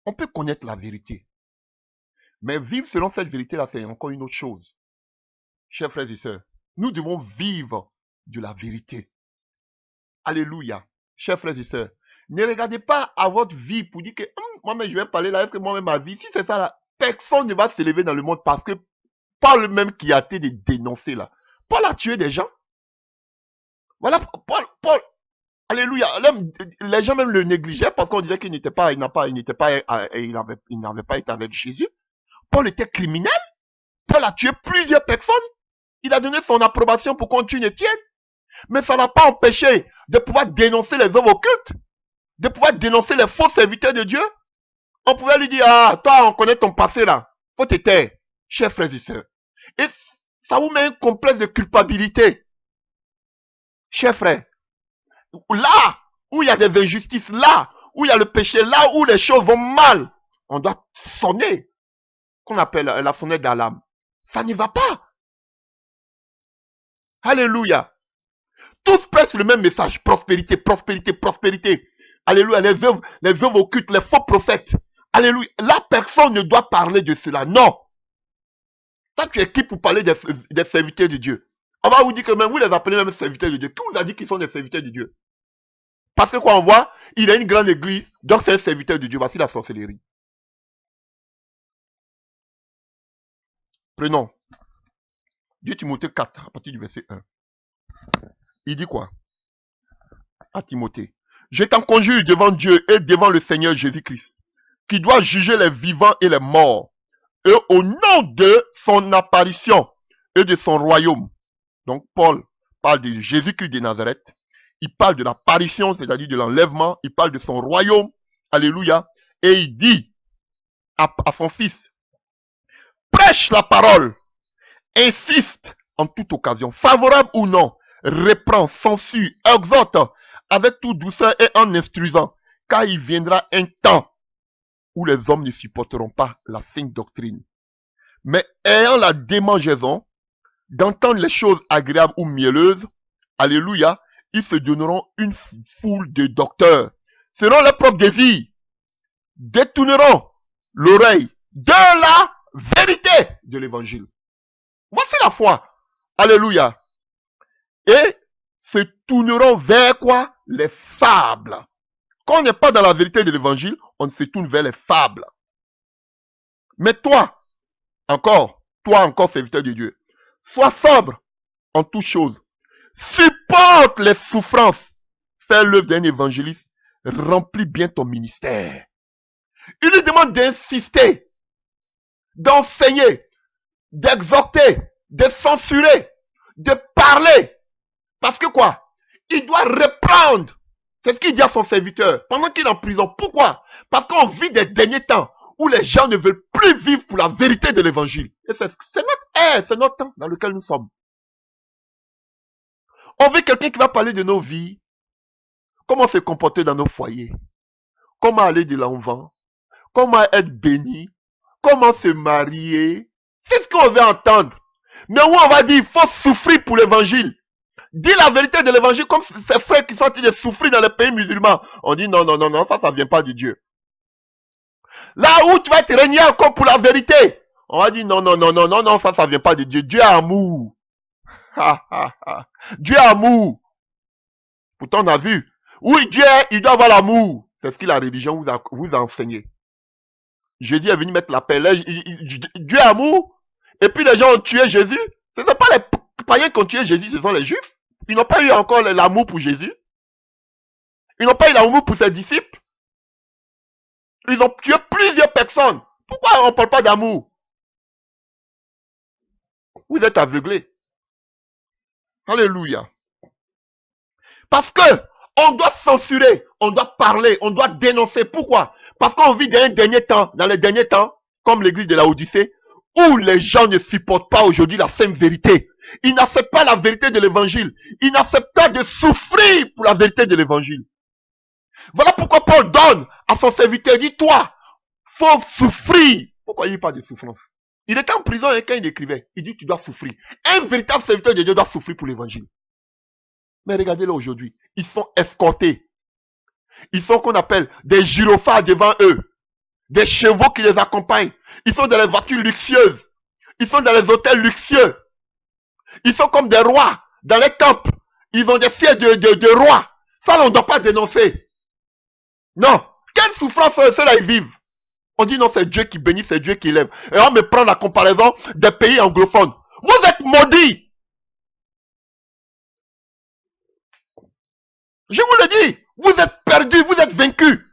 on peut connaître la vérité. Mais vivre selon cette vérité-là, c'est encore une autre chose. Chers frères et sœurs, nous devons vivre de la vérité. Alléluia. Chers frères et sœurs, ne regardez pas à votre vie pour dire que moi-même je vais parler là, est-ce que moi-même ma vie, si c'est ça là, personne ne va s'élever dans le monde parce que Paul même qui a été dénoncé là. Paul a tué des gens. Voilà, Alléluia. Les gens même le négligeaient parce qu'on disait qu'il n'était pas, il n'avait pas été avec Jésus. Paul était criminel. Paul a tué plusieurs personnes. Il a donné son approbation pour qu'on tue Étienne. Mais ça n'a pas empêché de pouvoir dénoncer les œuvres occultes, de pouvoir dénoncer les faux serviteurs de Dieu. On pouvait lui dire, ah, toi, on connaît ton passé là. Faut te taire, chers frères et sœurs. Et ça vous met un complexe de culpabilité. Chers frères, là où il y a des injustices, là où il y a le péché, là où les choses vont mal, on doit sonner, qu'on appelle la sonnette d'alarme. Ça n'y va pas. Alléluia. Tous prêchent le même message. Prospérité, prospérité, prospérité. Alléluia. Les œuvres occultes, les faux prophètes. Alléluia. Là, personne ne doit parler de cela. Non. Toi, tu es qui pour parler des serviteurs de Dieu? On va vous dire que même vous les appelez même serviteurs de Dieu. Qui vous a dit qu'ils sont des serviteurs de Dieu? Parce que quoi, on voit, il a une grande église, donc c'est un serviteur de Dieu. Voici la sorcellerie. Prenons 2 Timothée 4, à partir du verset 1. Il dit quoi à Timothée? Je t'en conjure devant Dieu et devant le Seigneur Jésus-Christ, qui doit juger les vivants et les morts, et au nom de son apparition et de son royaume. Donc Paul parle de Jésus-Christ de Nazareth, il parle de l'apparition, c'est-à-dire de l'enlèvement, il parle de son royaume, alléluia, et il dit à son fils, prêche la parole, insiste en toute occasion, favorable ou non, reprend, censure, exhorte, avec toute douceur et en instruisant, car il viendra un temps où les hommes ne supporteront pas la sainte doctrine, mais ayant la démangeaison d'entendre les choses agréables ou mielleuses, alléluia, ils se donneront une foule de docteurs, selon leur propre désir, détourneront l'oreille de la vérité de l'évangile. Voici la foi. Alléluia. Et se tourneront vers quoi? Les fables. Quand on n'est pas dans la vérité de l'évangile, on se tourne vers les fables. Mais toi encore, serviteur de Dieu, sois sobre en toutes choses. Supporte les souffrances. Fais l'œuvre d'un évangéliste. Remplis bien ton ministère. Il lui demande d'insister, d'enseigner, d'exhorter, de censurer, de parler. Parce que quoi? Il doit reprendre. C'est ce qu'il dit à son serviteur pendant qu'il est en prison. Pourquoi? Parce qu'on vit des derniers temps où les gens ne veulent plus vivre pour la vérité de l'évangile. Et c'est notre ère, c'est notre temps dans lequel nous sommes. On veut quelqu'un qui va parler de nos vies, comment se comporter dans nos foyers, comment aller de l'avant, comment être béni, comment se marier. C'est ce qu'on veut entendre. Mais où on va dire, il faut souffrir pour l'évangile. Dis la vérité de l'évangile comme ces frères qui sont en train de souffrir dans les pays musulmans. On dit non, non, non, non, ça vient pas de Dieu. Là où tu vas te régner encore pour la vérité, on va dire non, non, non, non, non, non, ça vient pas de Dieu. Dieu est amour. Dieu est amour. Pourtant, on a vu. Oui, Dieu, il doit avoir l'amour. C'est ce que la religion vous a enseigné. Jésus est venu mettre la paix. Dieu est amour. Et puis les gens ont tué Jésus. Ce ne sont pas les païens qui ont tué Jésus, ce sont les juifs. Ils n'ont pas eu encore l'amour pour Jésus. Ils n'ont pas eu l'amour pour ses disciples. Ils ont tué plusieurs personnes. Pourquoi on ne parle pas d'amour? Vous êtes aveuglés. Alléluia. Parce que on doit censurer, on doit parler, on doit dénoncer. Pourquoi? Parce qu'on vit dans les derniers temps, comme l'église de la Odyssée, où les gens ne supportent pas aujourd'hui la sainte vérité. Ils n'acceptent pas la vérité de l'évangile. Ils n'acceptent pas de souffrir pour la vérité de l'évangile. Voilà pourquoi Paul donne à son serviteur, il dit, toi, faut souffrir. Pourquoi il n'y a pas de souffrance? Il était en prison et quand il écrivait, il dit, tu dois souffrir. Un véritable serviteur de Dieu doit souffrir pour l'évangile. Mais regardez-le aujourd'hui, ils sont escortés. Ils sont qu'on appelle des gyrophares devant eux. Des chevaux qui les accompagnent. Ils sont dans les voitures luxueuses. Ils sont dans les hôtels luxueux. Ils sont comme des rois dans les temples. Ils ont des sièges de rois. Ça, on ne doit pas dénoncer. Non. Quelle souffrance ceux-là ils vivent? On dit non, c'est Dieu qui bénit, c'est Dieu qui lève. Et on me prend la comparaison des pays anglophones. Vous êtes maudits. Je vous le dis, vous êtes perdus, vous êtes vaincus.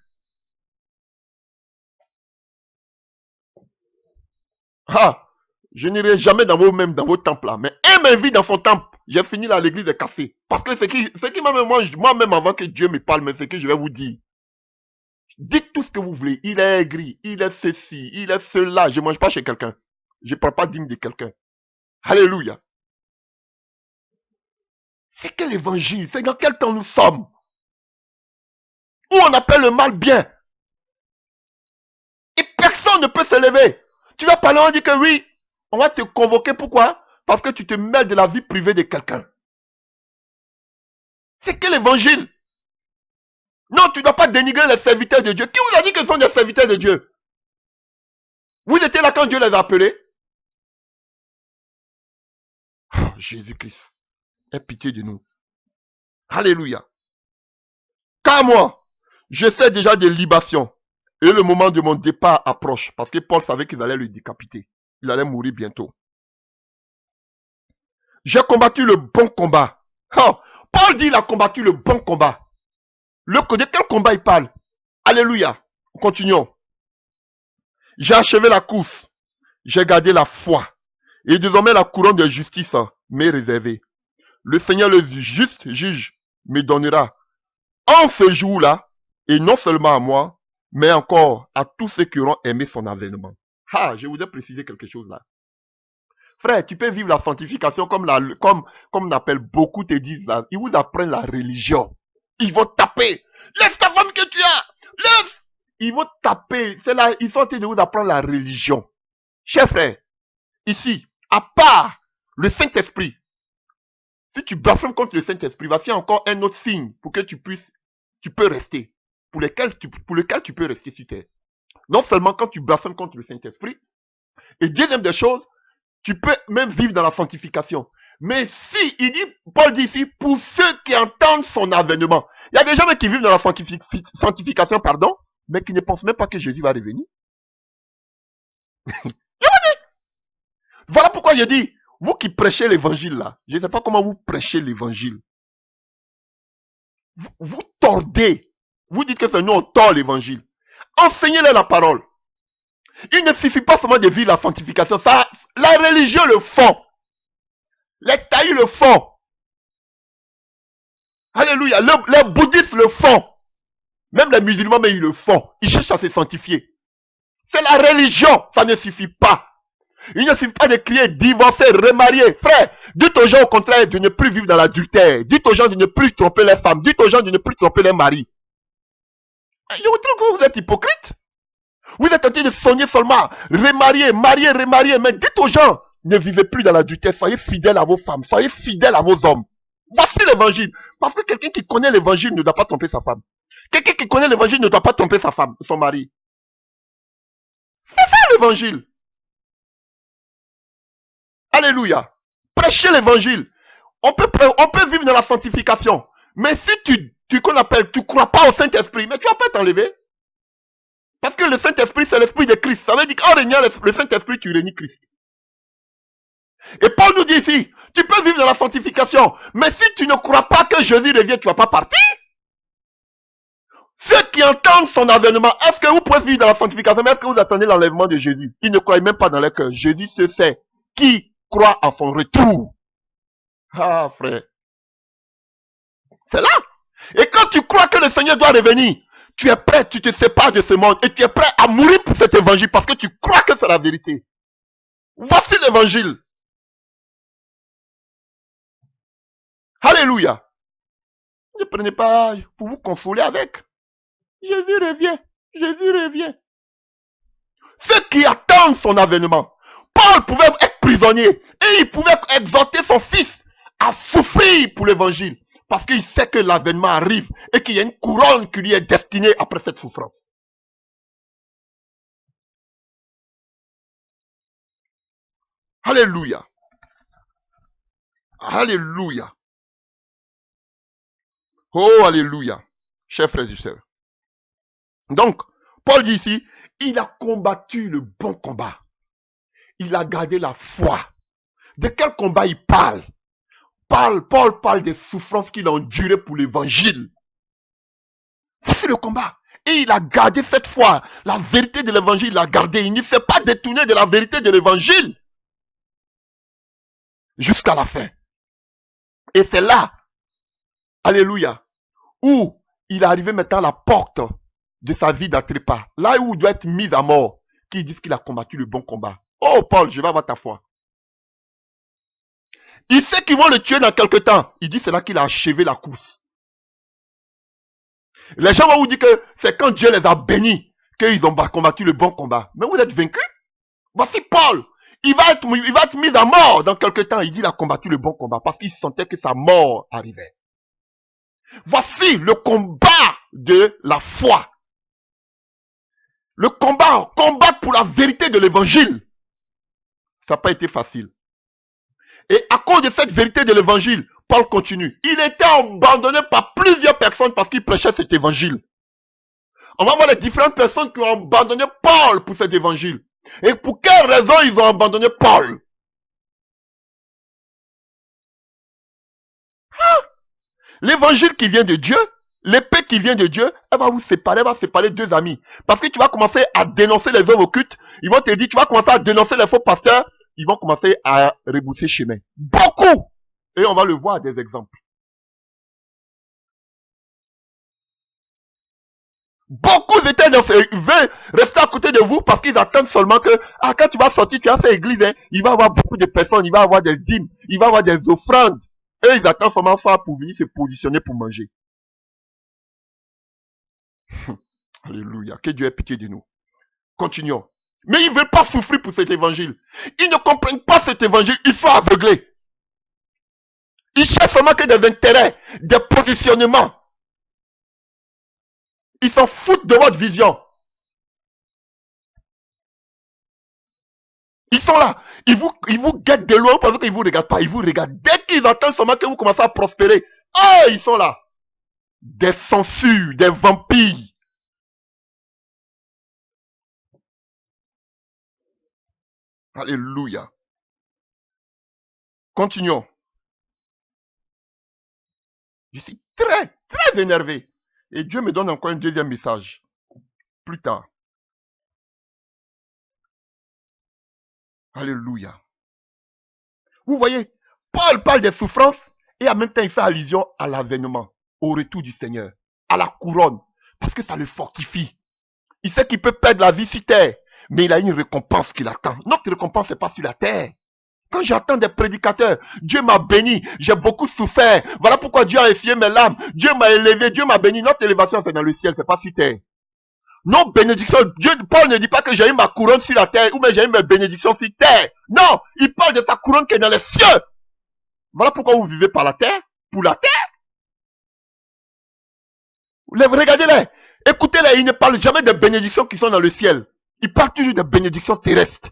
Ah, je n'irai jamais dans vos temples là. Mais un m'invite dans son temple. J'ai fini là, l'église est cassée. Parce que ce qui moi-même avant que Dieu me parle, mais ce que je vais vous dire. Dites tout ce que vous voulez. Il est aigri, il est ceci, il est cela. Je ne mange pas chez quelqu'un. Je ne prends pas digne de quelqu'un. Alléluia. C'est quel évangile? C'est dans quel temps nous sommes? Où on appelle le mal bien. Et personne ne peut se lever. Tu vas parler, on dit que oui, on va te convoquer. Pourquoi? Parce que tu te mêles de la vie privée de quelqu'un. C'est quel évangile? Non, tu ne dois pas dénigrer les serviteurs de Dieu. Qui vous a dit que ce sont des serviteurs de Dieu? Vous étiez là quand Dieu les a appelés? Oh, Jésus-Christ, aie pitié de nous. Alléluia. Car moi, je sais déjà des libations. Et le moment de mon départ approche. Parce que Paul savait qu'ils allaient le décapiter. Il allait mourir bientôt. J'ai combattu le bon combat. Oh, Paul dit il a combattu le bon combat. De quel combat il parle? Alléluia. Continuons. J'ai achevé la course. J'ai gardé la foi. Et désormais la couronne de justice m'est réservée. Le Seigneur le juste juge me donnera en ce jour-là, et non seulement à moi, mais encore à tous ceux qui auront aimé son avènement. Ah, je voudrais préciser quelque chose là. Frère, tu peux vivre la sanctification comme on appelle beaucoup te disent là. Ils vous apprennent la religion. Ils vont taper. Laisse ta femme que tu as. Laisse. Ils vont taper. C'est là, ils sont en train de vous apprendre la religion. Chers frères, ici, à part le Saint-Esprit, si tu blasphèmes contre le Saint-Esprit, voici encore un autre signe pour que tu peux rester. Pour lequel tu peux rester sur terre. Non seulement quand tu blasphèmes contre le Saint-Esprit, et deuxième des choses, tu peux même vivre dans la sanctification. Mais si, Paul dit ici, pour ceux qui entendent son avènement. Il y a des gens qui vivent dans la sanctification, mais qui ne pensent même pas que Jésus va revenir. Voilà pourquoi je dis, vous qui prêchez l'évangile là, je ne sais pas comment vous prêchez l'évangile. Vous tordez. Vous dites que c'est nous on tord l'évangile. Enseignez-leur la parole. Il ne suffit pas seulement de vivre la sanctification. Ça, la religion le font. Les taillis le font. Alléluia. Les bouddhistes le font. Même les musulmans, mais ils le font. Ils cherchent à se sanctifier. C'est la religion. Ça ne suffit pas. Il ne suffit pas de crier, divorcer, remarier. Frère, dites aux gens au contraire de ne plus vivre dans l'adultère. Dites aux gens de ne plus tromper les femmes. Dites aux gens de ne plus tromper les maris. Je vous trouve que vous êtes hypocrite. Vous êtes en train de soigner seulement, remarier, marier, remarier. Mais dites aux gens, ne vivez plus dans l'adultère. Soyez fidèles à vos femmes. Soyez fidèles à vos hommes. Voici l'évangile. Parce que quelqu'un qui connaît l'évangile ne doit pas tromper sa femme. Quelqu'un qui connaît l'évangile ne doit pas tromper sa femme, son mari. C'est ça l'évangile. Alléluia. Prêchez l'évangile. On peut vivre dans la sanctification. Mais si tu crois pas au Saint-Esprit, mais tu vas pas t'enlever. Parce que le Saint-Esprit, c'est l'Esprit de Christ. Ça veut dire qu'en régnant le Saint-Esprit, tu régnes Christ. Et Paul nous dit ici, tu peux vivre dans la sanctification, mais si tu ne crois pas que Jésus revient, tu ne vas pas partir. Ceux qui entendent son avènement, est-ce que vous pouvez vivre dans la sanctification, mais est-ce que vous attendez l'enlèvement de Jésus? Ils ne croient même pas dans leur cœur. Jésus se sait qui croit en son retour. Ah, frère. C'est là. Et quand tu crois que le Seigneur doit revenir, tu es prêt, tu te sépares de ce monde et tu es prêt à mourir pour cet évangile parce que tu crois que c'est la vérité. Voici l'évangile. Alléluia. Ne prenez pas pour vous consoler avec. Jésus revient. Jésus revient. Ceux qui attendent son avènement. Paul pouvait être prisonnier et il pouvait exhorter son fils à souffrir pour l'évangile. Parce qu'il sait que l'avènement arrive et qu'il y a une couronne qui lui est destinée après cette souffrance. Alléluia. Alléluia. Oh, alléluia. Chers frères et sœurs. Donc, Paul dit ici, il a combattu le bon combat. Il a gardé la foi. De quel combat il parle? Paul parle des souffrances qu'il a endurées pour l'évangile. Voici le combat. Et il a gardé cette foi. La vérité de l'évangile, il l'a gardé. Il ne s'est pas détourné de la vérité de l'évangile. Jusqu'à la fin. Et c'est là, alléluia, où il est arrivé maintenant à la porte de sa vie d'Atripa. Là où il doit être mis à mort. Qui disent qu'il a combattu le bon combat. Oh Paul, je vais avoir ta foi. Il sait qu'ils vont le tuer dans quelque temps. Il dit c'est là qu'il a achevé la course. Les gens vont vous dire que c'est quand Dieu les a bénis qu'ils ont combattu le bon combat. Mais vous êtes vaincus. Voici Paul. Il va être mis à mort dans quelque temps. Il dit qu'il a combattu le bon combat parce qu'il sentait que sa mort arrivait. Voici le combat de la foi. Le combat, combattre pour la vérité de l'évangile. Ça n'a pas été facile. Et à cause de cette vérité de l'évangile, Paul continue. Il était abandonné par plusieurs personnes parce qu'il prêchait cet évangile. On va voir les différentes personnes qui ont abandonné Paul pour cet évangile. Et pour quelles raisons ils ont abandonné Paul? L'évangile qui vient de Dieu, l'épée qui vient de Dieu, elle va séparer deux amis. Parce que tu vas commencer à dénoncer les œuvres occultes. Ils vont te dire, tu vas commencer à dénoncer les faux pasteurs. Ils vont commencer à rebousser chemin. Beaucoup! Et on va le voir des exemples. Beaucoup étaient veulent rester à côté de vous parce qu'ils attendent seulement que, quand tu vas sortir, tu vas faire église, hein, il va y avoir beaucoup de personnes, il va y avoir des dîmes, il va y avoir des offrandes. Et ils attendent seulement ça pour venir se positionner pour manger. Alléluia. Que Dieu ait pitié de nous. Continuons. Mais ils ne veulent pas souffrir pour cet évangile. Ils ne comprennent pas cet évangile. Ils sont aveuglés. Ils cherchent seulement que des intérêts, des positionnements. Ils s'en foutent de votre vision. Ils sont là. Ils vous guettent de loin parce qu'ils ne vous regardent pas. Ils vous regardent. Dès qu'ils entendent seulement que vous commencez à prospérer, oh, ils sont là. Des censures, des vampires. Alléluia. Continuons. Je suis très, très énervé. Et Dieu me donne encore un deuxième message. Plus tard. Alléluia. Vous voyez, Paul parle des souffrances et en même temps il fait allusion à l'avènement, au retour du Seigneur, à la couronne, parce que ça le fortifie. Il sait qu'il peut perdre la vie sur terre, mais il a une récompense qui l'attend. Notre récompense n'est pas sur la terre. Quand j'entends des prédicateurs, Dieu m'a béni, j'ai beaucoup souffert, voilà pourquoi Dieu a essuyé mes larmes, Dieu m'a élevé, Dieu m'a béni. Notre élévation c'est dans le ciel, c'est pas sur terre. Non, bénédiction, Paul ne dit pas que j'ai eu ma couronne sur la terre ou bien j'ai eu mes bénédictions sur terre. Non, il parle de sa couronne qui est dans les cieux. Voilà pourquoi vous vivez par la terre, pour la terre. Regardez-les, écoutez-les, il ne parle jamais des bénédictions qui sont dans le ciel. Il parle toujours des bénédictions terrestres.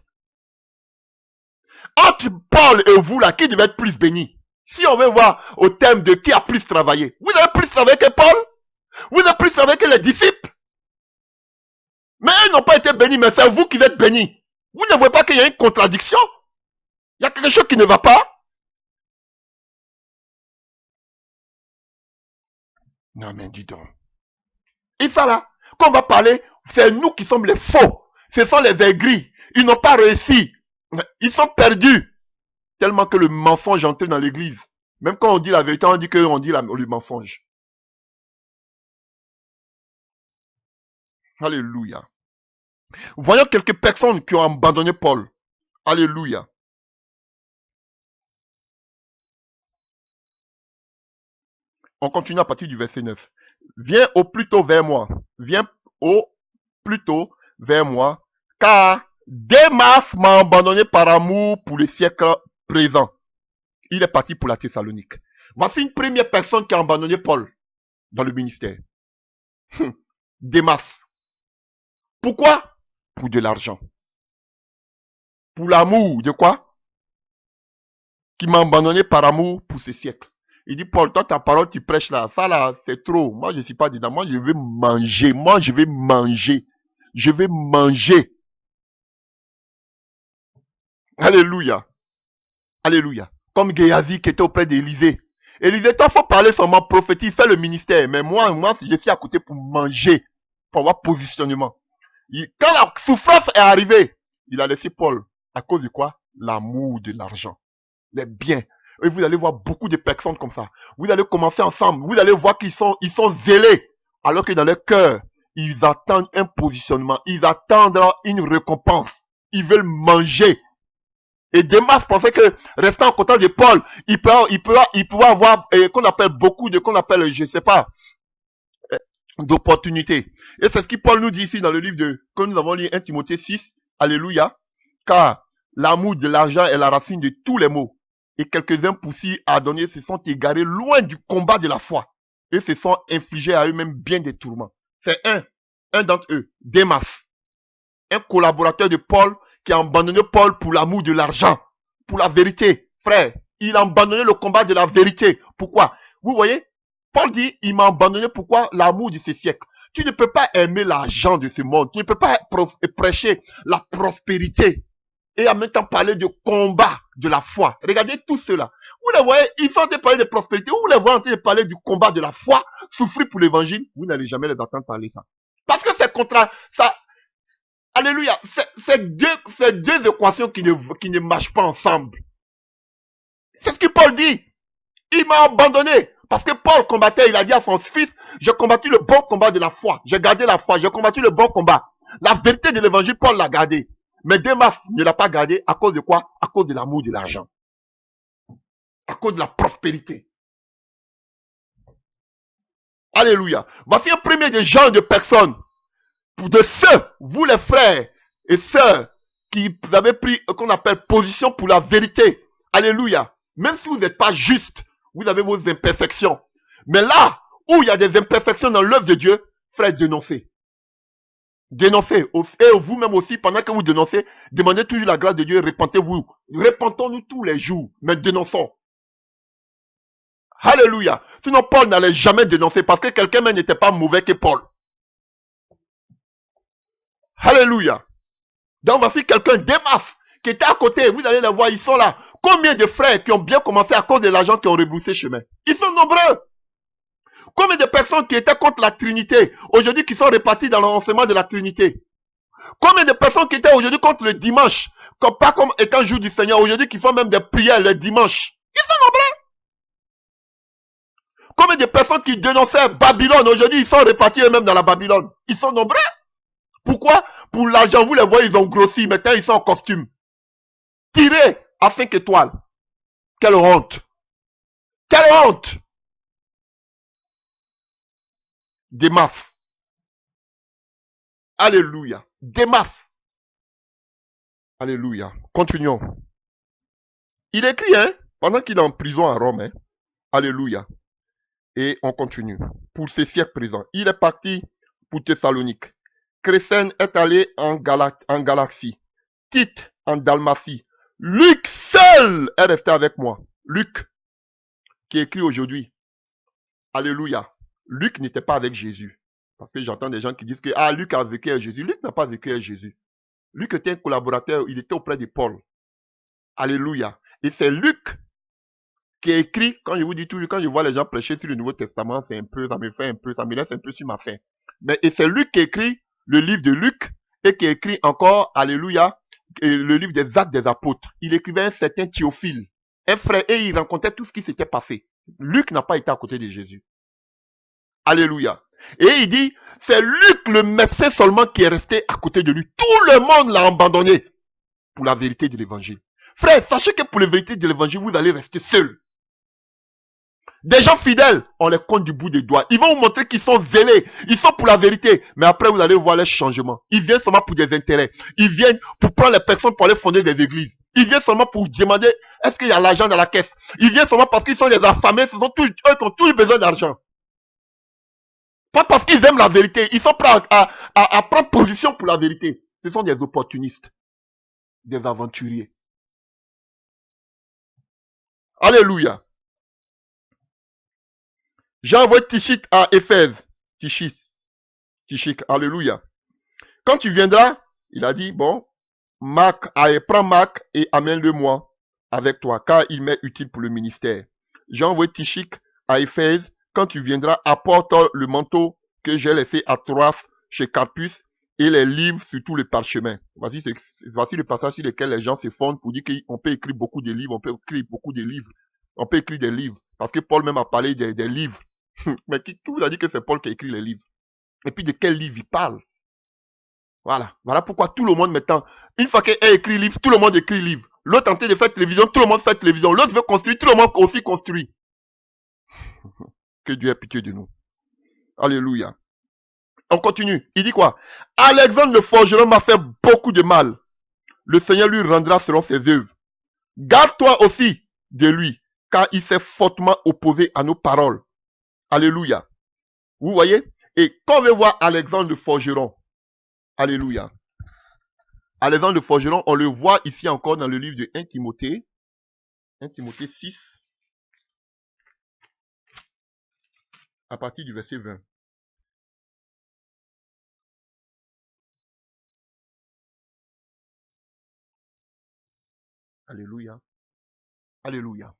Entre Paul et vous là, qui devait être plus béni? Si on veut voir au thème de qui a plus travaillé, vous avez plus travaillé que Paul? Vous avez plus travaillé que les disciples? Mais eux n'ont pas été bénis, mais c'est vous qui êtes bénis. Vous ne voyez pas qu'il y a une contradiction? Il y a quelque chose qui ne va pas? Non mais dis donc. Et ça là, qu'on va parler, c'est nous qui sommes les faux. Ce sont les aigris. Ils n'ont pas réussi. Ils sont perdus. Tellement que le mensonge est entré dans l'église. Même quand on dit la vérité, on dit qu'on dit le mensonge. Alléluia. Voyons quelques personnes qui ont abandonné Paul. Alléluia. On continue à partir du verset 9. Viens au plus tôt vers moi. Viens au plus tôt vers moi. Car Démas m'a abandonné par amour pour le siècle présent. Il est parti pour la Thessalonique. Voici une première personne qui a abandonné Paul dans le ministère. Démas. Pourquoi? Pour de l'argent. Pour l'amour de quoi? Qui m'a abandonné par amour pour ce siècle. Il dit, Paul, toi, ta parole, tu prêches là. Ça là, c'est trop. Moi, je ne suis pas dedans. Moi, je veux manger. Moi, je vais manger. Je vais manger. Alléluia. Alléluia. Comme Géasi qui était auprès d'Élysée. Et il disait, toi, faut parler seulement, prophétise, fais le ministère. Mais moi, je suis à côté pour manger, pour avoir positionnement. Quand la souffrance est arrivée, il a laissé Paul. À cause de quoi? L'amour de l'argent. Les biens. Et vous allez voir beaucoup de personnes comme ça. Vous allez commencer ensemble. Vous allez voir qu'ils sont zélés. Alors que dans leur cœur, ils attendent un positionnement. Ils attendent une récompense. Ils veulent manger. Et Démas pensait que, restant en contact de Paul, il pouvait avoir, qu'on appelle beaucoup de, je sais pas, d'opportunités. Et c'est ce que Paul nous dit ici dans le livre que nous avons lu 1 Timothée 6. Alléluia. Car l'amour de l'argent est la racine de tous les maux. Et quelques-uns poussés à donner se sont égarés loin du combat de la foi. Et se sont infligés à eux-mêmes bien des tourments. C'est un d'entre eux, Démas. Un collaborateur de Paul qui a abandonné Paul pour l'amour de l'argent, pour la vérité. Frère, il a abandonné le combat de la vérité. Pourquoi? Vous voyez, Paul dit, il m'a abandonné pourquoi? L'amour de ce siècle. Tu ne peux pas aimer l'argent de ce monde. Tu ne peux pas prêcher la prospérité et en même temps parler de combat de la foi. Regardez tout cela. Vous les voyez, ils sont en train de parler de prospérité. Vous les voyez en train de parler du combat de la foi, souffrir pour l'évangile. Vous n'allez jamais les entendre parler ça. Parce que c'est contre ça. Alléluia. C'est deux équations qui ne marchent pas ensemble. C'est ce que Paul dit. Il m'a abandonné. Parce que Paul combattait, il a dit à son fils, j'ai combattu le bon combat de la foi. J'ai gardé la foi, j'ai combattu le bon combat. La vérité de l'évangile, Paul l'a gardé. Mais Démas ne l'a pas gardé à cause de quoi? À cause de l'amour de l'argent. À cause de la prospérité. Alléluia. Voici un premier des genres de personnes. De ceux, vous les frères et sœurs, qui avez pris, qu'on appelle position pour la vérité. Alléluia. Même si vous n'êtes pas juste, vous avez vos imperfections. Mais là où il y a des imperfections dans l'œuvre de Dieu, frère, dénoncez. Dénoncez. Et vous-même aussi, pendant que vous dénoncez, demandez toujours la grâce de Dieu et repentez-vous. Repentons-nous tous les jours, mais dénonçons. Alléluia. Sinon, Paul n'allait jamais dénoncer parce que quelqu'un même n'était pas mauvais que Paul. Alléluia. Donc voici quelqu'un, Démas, qui était à côté. Vous allez les voir, ils sont là. Combien de frères qui ont bien commencé à cause de l'argent qui ont rebroussé chemin? Ils sont nombreux. Combien de personnes qui étaient contre la Trinité, aujourd'hui qui sont réparties dans l'enseignement de la Trinité? Combien de personnes qui étaient aujourd'hui contre le dimanche, pas comme étant jour du Seigneur, aujourd'hui qui font même des prières le dimanche? Ils sont nombreux. Combien de personnes qui dénonçaient Babylone, aujourd'hui ils sont répartis eux-mêmes dans la Babylone? Ils sont nombreux. Pourquoi? Pour l'argent, vous les voyez, ils ont grossi, maintenant ils sont en costume. Tirés à 5 étoiles. Quelle honte! Quelle honte! Démas. Alléluia. Démas. Alléluia. Continuons. Il écrit, pendant qu'il est en prison à Rome, Alléluia. Et on continue. Pour ce siècle présent, il est parti pour Thessalonique. Crescène est allé en Galaxie. Tite en Dalmatie. Luc seul est resté avec moi. Luc, qui écrit aujourd'hui. Alléluia. Luc n'était pas avec Jésus. Parce que j'entends des gens qui disent que Luc a vécu avec Jésus. Luc n'a pas vécu avec Jésus. Luc était un collaborateur, il était auprès de Paul. Alléluia. Et c'est Luc qui a écrit, quand je vous dis toujours, quand je vois les gens prêcher sur le Nouveau Testament, ça me laisse un peu sur ma faim. Et c'est Luc qui a écrit le livre de Luc et qui a écrit encore, alléluia, le livre des Actes des Apôtres. Il écrivait un certain Théophile, un frère, et il rencontrait tout ce qui s'était passé. Luc n'a pas été à côté de Jésus. Alléluia. Et il dit, c'est Luc le médecin seulement qui est resté à côté de lui. Tout le monde l'a abandonné pour la vérité de l'évangile. Frère, sachez que pour la vérité de l'évangile, vous allez rester seul. Des gens fidèles, on les compte du bout des doigts. Ils vont vous montrer qu'ils sont zélés. Ils sont pour la vérité. Mais après, vous allez voir les changements. Ils viennent seulement pour des intérêts. Ils viennent pour prendre les personnes pour aller fonder des églises. Ils viennent seulement pour demander, est-ce qu'il y a l'argent dans la caisse? Ils viennent seulement parce qu'ils sont des affamés. Ce sont tous, eux qui ont tous besoin d'argent. Pas parce qu'ils aiment la vérité. Ils sont prêts à prendre position pour la vérité. Ce sont des opportunistes. Des aventuriers. Alléluia. J'ai envoyé Tichik à Éphèse. Tichik, alléluia. Quand tu viendras, il a dit, bon, prends Marc et amène-le-moi avec toi, car il m'est utile pour le ministère. j'ai envoyé Tichik à Éphèse. Quand tu viendras, apporte le manteau que j'ai laissé à Troas chez Carpus et les livres sur tous les parchemins. Voici le passage sur lequel les gens se fondent pour dire qu'on peut écrire beaucoup de livres, on peut écrire beaucoup de livres, on peut écrire des livres. Parce que Paul même a parlé des livres. Mais qui vous a dit que c'est Paul qui a écrit les livres? Et puis de quel livre il parle? Voilà. Voilà pourquoi tout le monde maintenant, une fois qu'il a écrit livre, tout le monde écrit livre. L'autre tenté de faire télévision, tout le monde fait télévision. L'autre veut construire, tout le monde aussi construit. Que Dieu ait pitié de nous. Alléluia. On continue. Il dit quoi? Alexandre le forgeron m'a fait beaucoup de mal. Le Seigneur lui rendra selon ses œuvres. Garde-toi aussi de lui, car il s'est fortement opposé à nos paroles. Alléluia. Vous voyez? Et quand on veut voir Alexandre le forgeron, alléluia. Alexandre le forgeron, on le voit ici encore dans le livre de 1 Timothée. 1 Timothée 6. À partir du verset 20. Alléluia. Alléluia.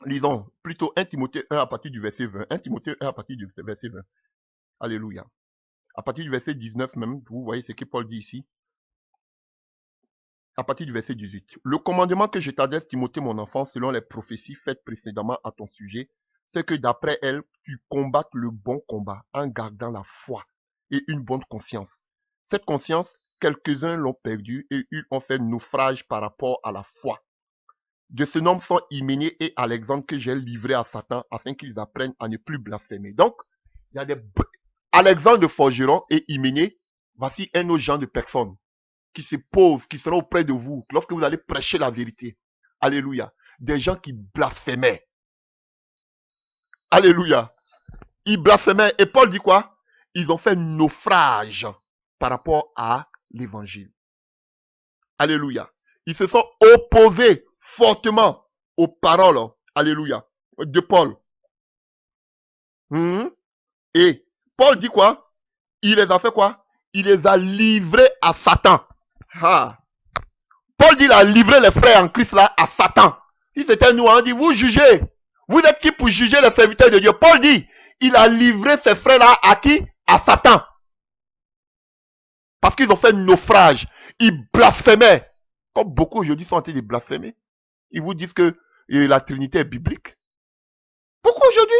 Lisons plutôt 1 Timothée 1 à partir du verset 20. 1 Timothée 1 à partir du verset 20. Alléluia. À partir du verset 19 même, vous voyez ce que Paul dit ici. À partir du verset 18. Le commandement que je t'adresse, Timothée, mon enfant, selon les prophéties faites précédemment à ton sujet, c'est que d'après elles, tu combattes le bon combat en gardant la foi et une bonne conscience. Cette conscience, quelques-uns l'ont perdue et ils ont fait naufrage par rapport à la foi. De ce nombre sont Hyménée et Alexandre que j'ai livrés à Satan afin qu'ils apprennent à ne plus blasphémer. Donc, il y a des Alexandre de forgeron et Hyménée, voici un autre genre de personnes qui se posent, qui seront auprès de vous lorsque vous allez prêcher la vérité. Alléluia. Des gens qui blasphémaient. Alléluia. Ils blasphémaient. Et Paul dit quoi? Ils ont fait naufrage par rapport à l'évangile. Alléluia. Ils se sont opposés fortement aux paroles, alléluia, de Paul. Et Paul dit quoi? Il les a fait quoi? Il les a livrés à Satan. Ah. Paul dit il a livré les frères en Christ là à Satan. Si c'était nous, on dit vous jugez. Vous êtes qui pour juger les serviteurs de Dieu? Paul dit il a livré ces frères là à qui? À Satan. Parce qu'ils ont fait naufrage. Ils blasphémaient. Comme beaucoup aujourd'hui sont en train de blasphémer. Ils vous disent que la Trinité est biblique. Pourquoi aujourd'hui?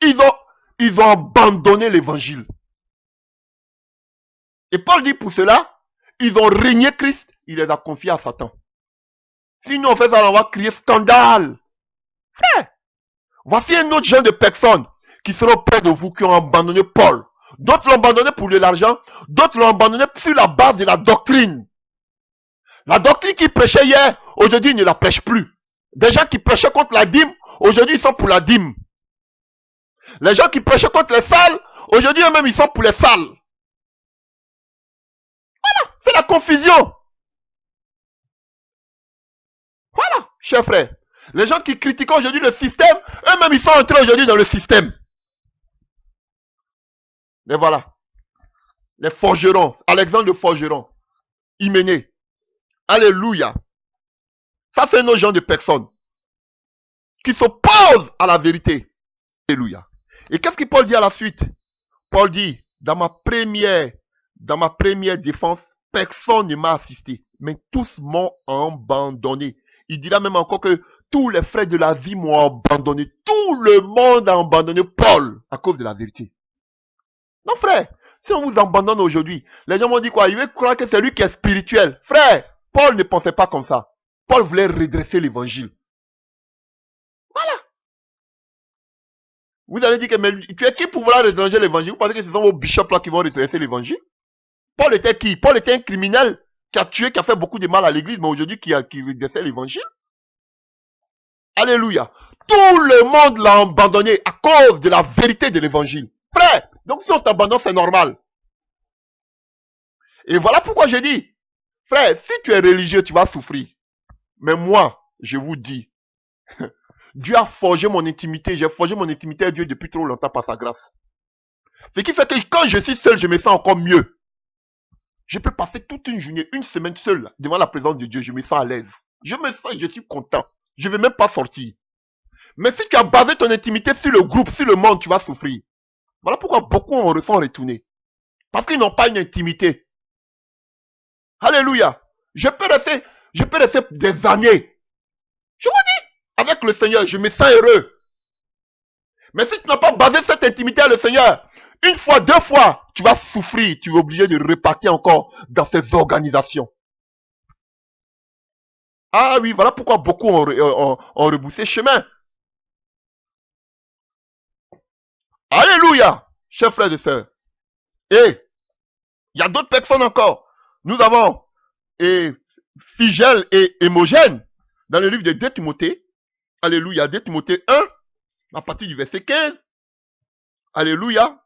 Ils ont abandonné l'évangile. Et Paul dit pour cela, ils ont régné Christ, il les a confiés à Satan. Si nous on fait ça, on va crier scandale. Frère, voici un autre genre de personnes qui seront près de vous, qui ont abandonné Paul. D'autres l'ont abandonné pour de l'argent, d'autres l'ont abandonné sur la base de la doctrine. La doctrine qu'ils prêchaient hier, aujourd'hui ils ne la prêchent plus. Des gens qui prêchaient contre la dîme, aujourd'hui ils sont pour la dîme. Les gens qui prêchaient contre les salles, aujourd'hui eux-mêmes ils sont pour les salles. Voilà, c'est la confusion. Voilà, chers frères. Les gens qui critiquent aujourd'hui le système, eux-mêmes ils sont entrés aujourd'hui dans le système. Et voilà. Les forgerons, Alexandre le forgeron, Hyménée. Alléluia. Ça c'est nos gens de personnes qui s'opposent à la vérité. Alléluia. Et qu'est-ce que Paul dit à la suite? Paul dit, dans ma première défense, personne ne m'a assisté, mais tous m'ont abandonné. Il dit là même encore que tous les frères de la vie m'ont abandonné. Tout le monde a abandonné Paul à cause de la vérité. Non frère, si on vous abandonne aujourd'hui, les gens vont dire quoi? Ils veulent croire que c'est lui qui est spirituel. Frère, Paul ne pensait pas comme ça. Paul voulait redresser l'évangile. Voilà. Vous allez dire que mais tu es qui pour vouloir redresser l'évangile? Vous pensez que ce sont vos bishops là qui vont redresser l'évangile? Paul était qui? Paul était un criminel qui a tué, qui a fait beaucoup de mal à l'église, mais aujourd'hui qui redressait l'évangile. Alléluia. Tout le monde l'a abandonné à cause de la vérité de l'évangile. Frère, donc si on t'abandonne, c'est normal. Et voilà pourquoi je dis, frère, si tu es religieux, tu vas souffrir. Mais moi, je vous dis, Dieu a forgé mon intimité. J'ai forgé mon intimité à Dieu depuis trop longtemps par sa grâce. Ce qui fait que quand je suis seul, je me sens encore mieux. Je peux passer toute une journée, une semaine seule devant la présence de Dieu. Je me sens à l'aise. Je me sens, je suis content. Je ne vais même pas sortir. Mais si tu as basé ton intimité sur le groupe, sur le monde, tu vas souffrir. Voilà pourquoi beaucoup en sont retournés. Parce qu'ils n'ont pas une intimité. Alléluia. Je peux rester des années. Je vous dis, avec le Seigneur, je me sens heureux. Mais si tu n'as pas basé cette intimité à le Seigneur, une fois, deux fois, tu vas souffrir. Tu es obligé de repartir encore dans ces organisations. Ah oui, voilà pourquoi beaucoup ont rebroussé chemin. Alléluia, chers frères et sœurs. Et il y a d'autres personnes encore. Nous avons Figel et Hémogène dans le livre de 2 Timothée. Alléluia, 2 Timothée 1, à partir du verset 15. Alléluia.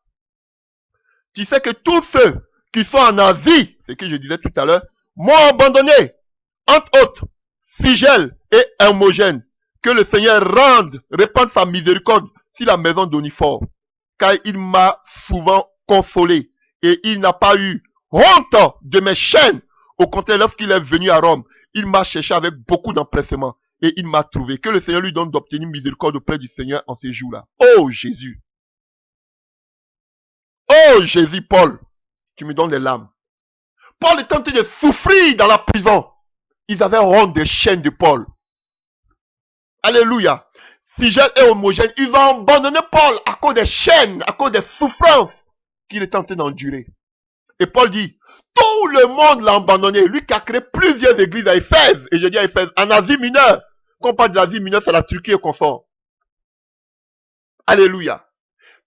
Tu sais que tous ceux qui sont en Asie, ce que je disais tout à l'heure, m'ont abandonné. Entre autres, Figel et Hermogène. Que le Seigneur répande sa miséricorde sur la maison d'Oniphore. Car il m'a souvent consolé. Et il n'a pas eu honte de mes chaînes. Au contraire, lorsqu'il est venu à Rome, il m'a cherché avec beaucoup d'empressement. Et il m'a trouvé. Que le Seigneur lui donne d'obtenir miséricorde auprès du Seigneur en ces jours-là. Oh Jésus. Oh Jésus, Paul. Tu me donnes les larmes. Paul est en train de souffrir dans la prison. Ils avaient honte des chaînes de Paul. Alléluia. Figel et Homogène, ils ont abandonné Paul à cause des chaînes, à cause des souffrances qu'il est en train d'endurer. Et Paul dit, tout le monde l'a abandonné. Lui qui a créé plusieurs églises à Éphèse. Et je dis à Éphèse, en Asie mineure. Quand on parle de l'Asie mineure, c'est la Turquie et consort. Alléluia.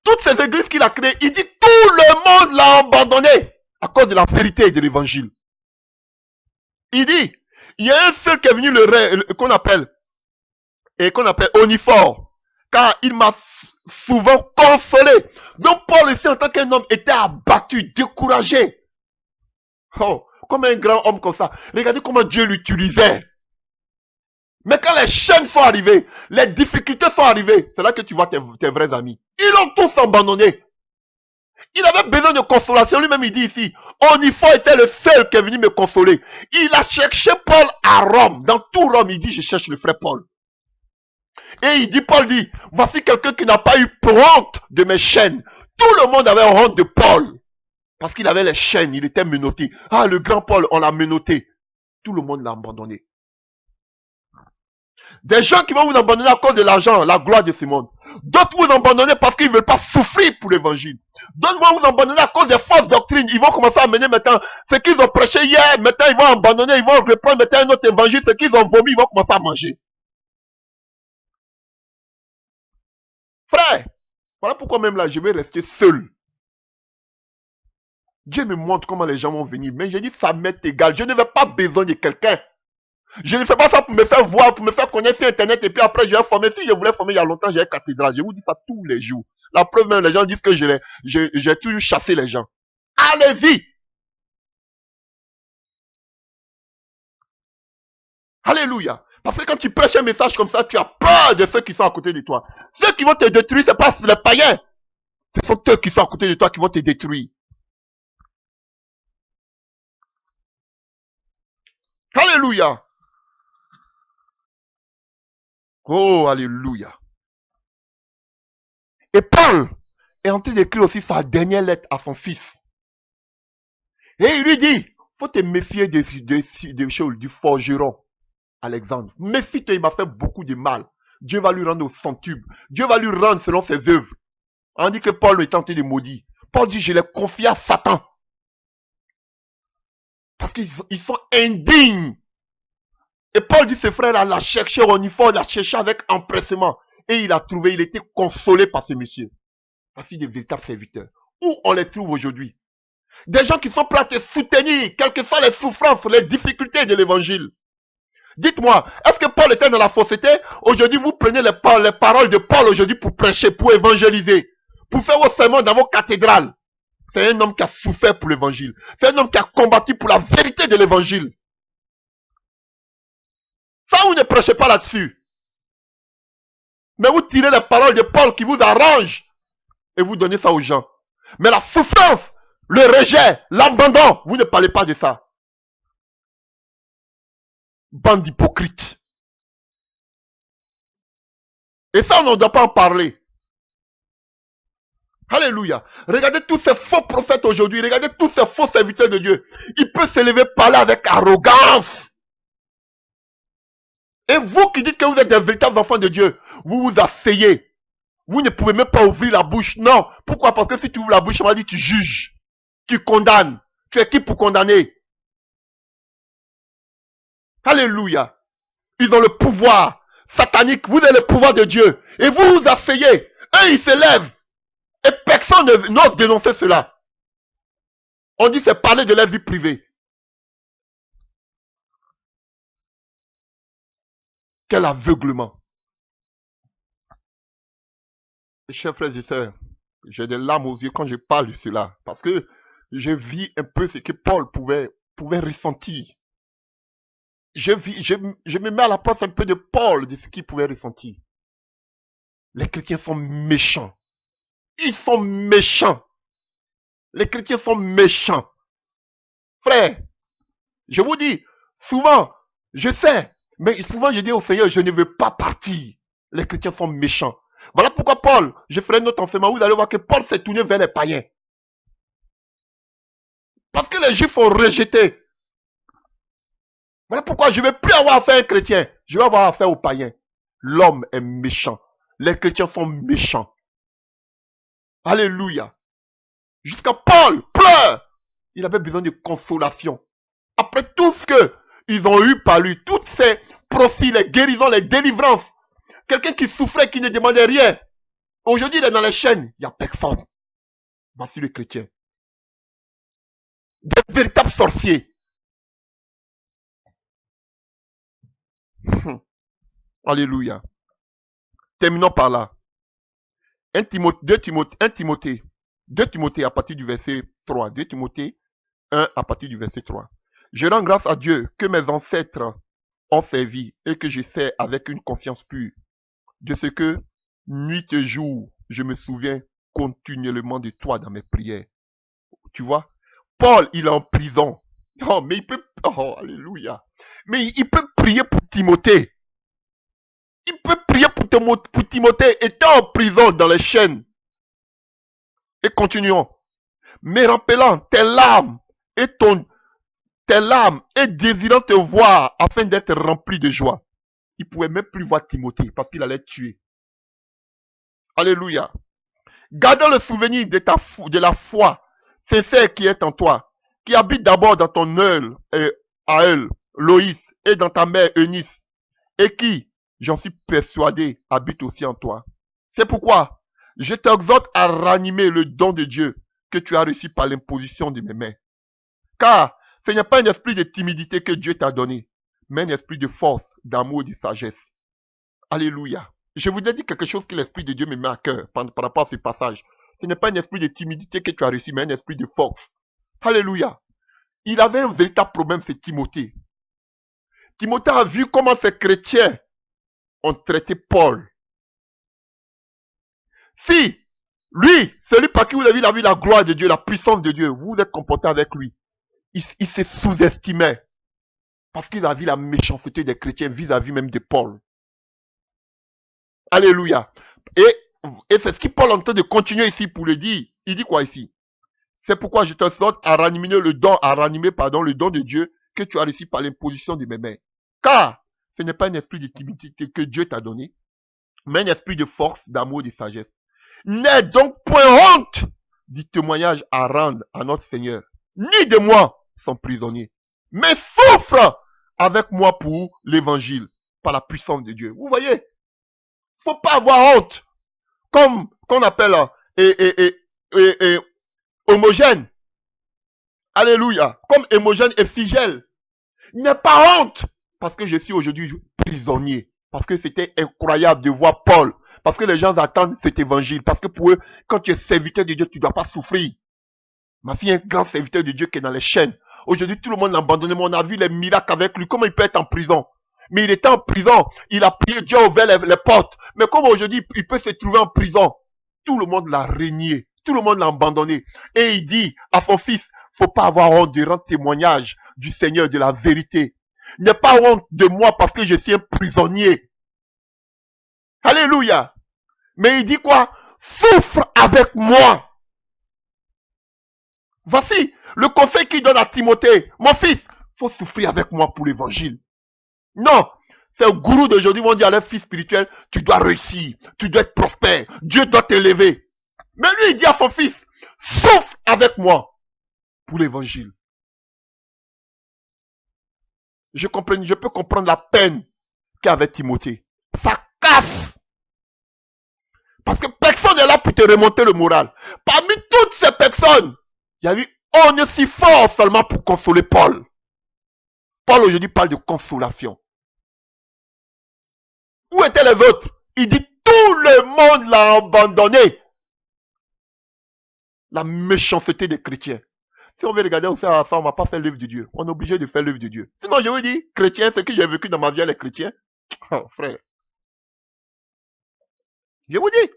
Toutes ces églises qu'il a créées, il dit, tout le monde l'a abandonné à cause de la vérité et de l'évangile. Il dit, il y a un seul qui est venu qu'on appelle Oniphore, car il m'a souvent consolé. Donc Paul ici en tant qu'un homme était abattu, découragé. Oh, comme un grand homme comme ça. Regardez comment Dieu l'utilisait. Mais quand les chaînes sont arrivées, les difficultés sont arrivées, c'est là que tu vois tes vrais amis. Ils l'ont tous abandonné. Il avait besoin de consolation. Lui-même, il dit ici, Oniphore était le seul qui est venu me consoler. Il a cherché Paul à Rome. Dans tout Rome, il dit, je cherche le frère Paul. Et il dit, Paul dit, voici quelqu'un qui n'a pas eu honte de mes chaînes. Tout le monde avait honte de Paul. Parce qu'il avait les chaînes, il était menotté. Ah, le grand Paul, on l'a menotté. Tout le monde l'a abandonné. Des gens qui vont vous abandonner à cause de l'argent, la gloire de ce monde. D'autres vous abandonner parce qu'ils ne veulent pas souffrir pour l'évangile. D'autres vont vous abandonner à cause des fausses doctrines. Ils vont commencer à mener maintenant ce qu'ils ont prêché hier. Maintenant, ils vont abandonner, ils vont reprendre maintenant un autre évangile. Ce qu'ils ont vomi, ils vont commencer à manger. Frère, voilà pourquoi même là, je vais rester seul. Dieu me montre comment les gens vont venir. Mais j'ai dit, ça m'est égal. Je ne vais pas besoin de quelqu'un. Je ne fais pas ça pour me faire voir, pour me faire connaître sur Internet et puis après je vais former. Si je voulais former il y a longtemps, j'ai une cathédrale. Je vous dis ça tous les jours. La preuve même, les gens disent que j'ai toujours chassé les gens. Allez-y! Alléluia! Parce que quand tu prêches un message comme ça, tu as peur de ceux qui sont à côté de toi. Ceux qui vont te détruire, ce n'est pas les païens. Ce sont eux qui sont à côté de toi qui vont te détruire. Alléluia! Oh, alléluia! Et Paul est en train d'écrire aussi sa dernière lettre à son fils. Et il lui dit, faut te méfier du forgeron, Alexandre. Méfie-toi, il m'a fait beaucoup de mal. Dieu va lui rendre au centuple. Dieu va lui rendre selon ses œuvres. On dit que Paul est tenté de maudire. Paul dit, je l'ai confié à Satan. Parce qu'ils sont indignes. Et Paul dit, ce frère-là l'a cherché au uniforme, l'a cherché avec empressement. Et il a trouvé, il était consolé par ce monsieur. Parce qu'il est des véritables serviteurs. Où on les trouve aujourd'hui? Des gens qui sont prêts à te soutenir, quelles que soient les souffrances, les difficultés de l'évangile. Dites-moi, est-ce que Paul était dans la fausseté? Aujourd'hui, vous prenez les paroles de Paul aujourd'hui pour prêcher, pour évangéliser, pour faire vos sermons dans vos cathédrales. C'est un homme qui a souffert pour l'évangile. C'est un homme qui a combattu pour la vérité de l'évangile. Ça, vous ne prêchez pas là-dessus. Mais vous tirez les paroles de Paul qui vous arrangent et vous donnez ça aux gens. Mais la souffrance, le rejet, l'abandon, vous ne parlez pas de ça. Bande d'hypocrites. Et ça, on ne doit pas en parler. Alléluia. Regardez tous ces faux prophètes aujourd'hui. Regardez tous ces faux serviteurs de Dieu. Ils peuvent se lever par là avec arrogance. Et vous qui dites que vous êtes des véritables enfants de Dieu, vous vous asseyez. Vous ne pouvez même pas ouvrir la bouche. Non. Pourquoi? Parce que si tu ouvres la bouche, on va dire tu juges. Tu condamnes. Tu es qui pour condamner? Alléluia. Ils ont le pouvoir satanique. Vous avez le pouvoir de Dieu. Et vous vous asseyez. Eux, ils se lèvent. Et personne n'ose dénoncer cela. On dit c'est parler de leur vie privée. Quel aveuglement. Chers frères et sœurs, j'ai des larmes aux yeux quand je parle de cela. Parce que je vis un peu ce que Paul pouvait ressentir. Je me mets à la place un peu de Paul, de ce qu'il pouvait ressentir. Les chrétiens sont méchants. Ils sont méchants. Les chrétiens sont méchants. Frère, je vous dis, souvent, je sais, mais souvent je dis au Seigneur, je ne veux pas partir. Les chrétiens sont méchants. Voilà pourquoi Paul, je ferai un autre enseignement, vous allez voir que Paul s'est tourné vers les païens. Parce que les Juifs ont rejeté. Voilà pourquoi je ne vais plus avoir affaire à un chrétien. Je vais avoir affaire aux païens. L'homme est méchant. Les chrétiens sont méchants. Alléluia. Jusqu'à Paul pleure. Il avait besoin de consolation. Après tout ce qu'ils ont eu par lui, tous ces profits, les guérisons, les délivrances. Quelqu'un qui souffrait, qui ne demandait rien. Aujourd'hui, il est dans les chaînes. Il n'y a personne. Voici les chrétiens. Des véritables sorciers. Alléluia. Terminons par là. 2 Timothée à partir du verset 3. 2 Timothée 1 à partir du verset 3. Je rends grâce à Dieu que mes ancêtres ont servi et que je sais avec une conscience pure de ce que nuit et jour, je me souviens continuellement de toi dans mes prières. Tu vois, Paul, il est en prison. Oh, mais il peut, oh, alléluia. Mais il peut prier pour Timothée. Il peut prier pour Timothée étant en prison dans les chaînes. Et continuons. Mais rappelant tes larmes et désirant te voir afin d'être rempli de joie. Il ne pouvait même plus voir Timothée parce qu'il allait tuer. Alléluia. Gardons le souvenir de la foi sincère qui est en toi, qui habite d'abord dans ton œil, Aël, Loïs, et dans ta mère Eunice, et qui, j'en suis persuadé, habite aussi en toi. C'est pourquoi je t'exhorte à ranimer le don de Dieu que tu as reçu par l'imposition de mes mains. Car ce n'est pas un esprit de timidité que Dieu t'a donné, mais un esprit de force, d'amour et de sagesse. Alléluia. Je vous ai dit quelque chose que l'Esprit de Dieu me met à cœur par rapport à ce passage. Ce n'est pas un esprit de timidité que tu as reçu, mais un esprit de force. Alléluia. Il avait un véritable problème, c'est Timothée. Timothée a vu comment ces chrétiens ont traité Paul. Si, lui, celui par qui vous avez vu la gloire de Dieu, la puissance de Dieu, vous vous êtes comporté avec lui, il se sous-estimait. Parce qu'il a vu la méchanceté des chrétiens vis-à-vis même de Paul. Alléluia. Et c'est ce que Paul est en train de continuer ici pour le dire. Il dit quoi ici? C'est pourquoi je t'exhorte à ranimer le don de Dieu que tu as reçu par l'imposition de mes mains. Car ce n'est pas un esprit de timidité que Dieu t'a donné, mais un esprit de force, d'amour et de sagesse. N'aie donc point honte du témoignage à rendre à notre Seigneur, ni de moi, son prisonnier, mais souffre avec moi pour l'évangile, par la puissance de Dieu. Vous voyez? Faut pas avoir honte. Comme qu'on appelle homogène. Alléluia. Comme homogène et figèle. N'aie pas honte. Parce que je suis aujourd'hui prisonnier. Parce que c'était incroyable de voir Paul. Parce que les gens attendent cet évangile. Parce que pour eux, quand tu es serviteur de Dieu, tu ne dois pas souffrir. Ma fille est un grand serviteur de Dieu qui est dans les chaînes. Aujourd'hui, tout le monde l'a abandonné. Mais on a vu les miracles avec lui. Comment il peut être en prison? Mais il était en prison, il a prié, Dieu a ouvert les portes. Mais comme aujourd'hui, il peut se trouver en prison, tout le monde l'a régné, tout le monde l'a abandonné. Et il dit à son fils, faut pas avoir honte de rendre témoignage du Seigneur, de la vérité. N'aie pas honte de moi parce que je suis un prisonnier. Alléluia. Mais il dit quoi? Souffre avec moi. Voici le conseil qu'il donne à Timothée. Mon fils, faut souffrir avec moi pour l'évangile. Non, c'est au gourou d'aujourd'hui vont dire à leur fils spirituel, tu dois réussir, tu dois être prospère, Dieu doit t'élever. Mais lui, il dit à son fils, souffre avec moi pour l'évangile. Je peux comprendre la peine qu'avait Timothée. Ça casse. Parce que personne n'est là pour te remonter le moral. Parmi toutes ces personnes, il y a eu Onésiphore seulement pour consoler Paul. Paul aujourd'hui parle de consolation. Où étaient les autres? Il dit tout le monde l'a abandonné. La méchanceté des chrétiens. Si on veut regarder aussi à ça, on ne va pas faire l'œuvre de Dieu. On est obligé de faire l'œuvre de Dieu. Sinon, je vous dis, chrétien, ce que j'ai vécu dans ma vie, les chrétiens. Oh, frère. Je vous dis,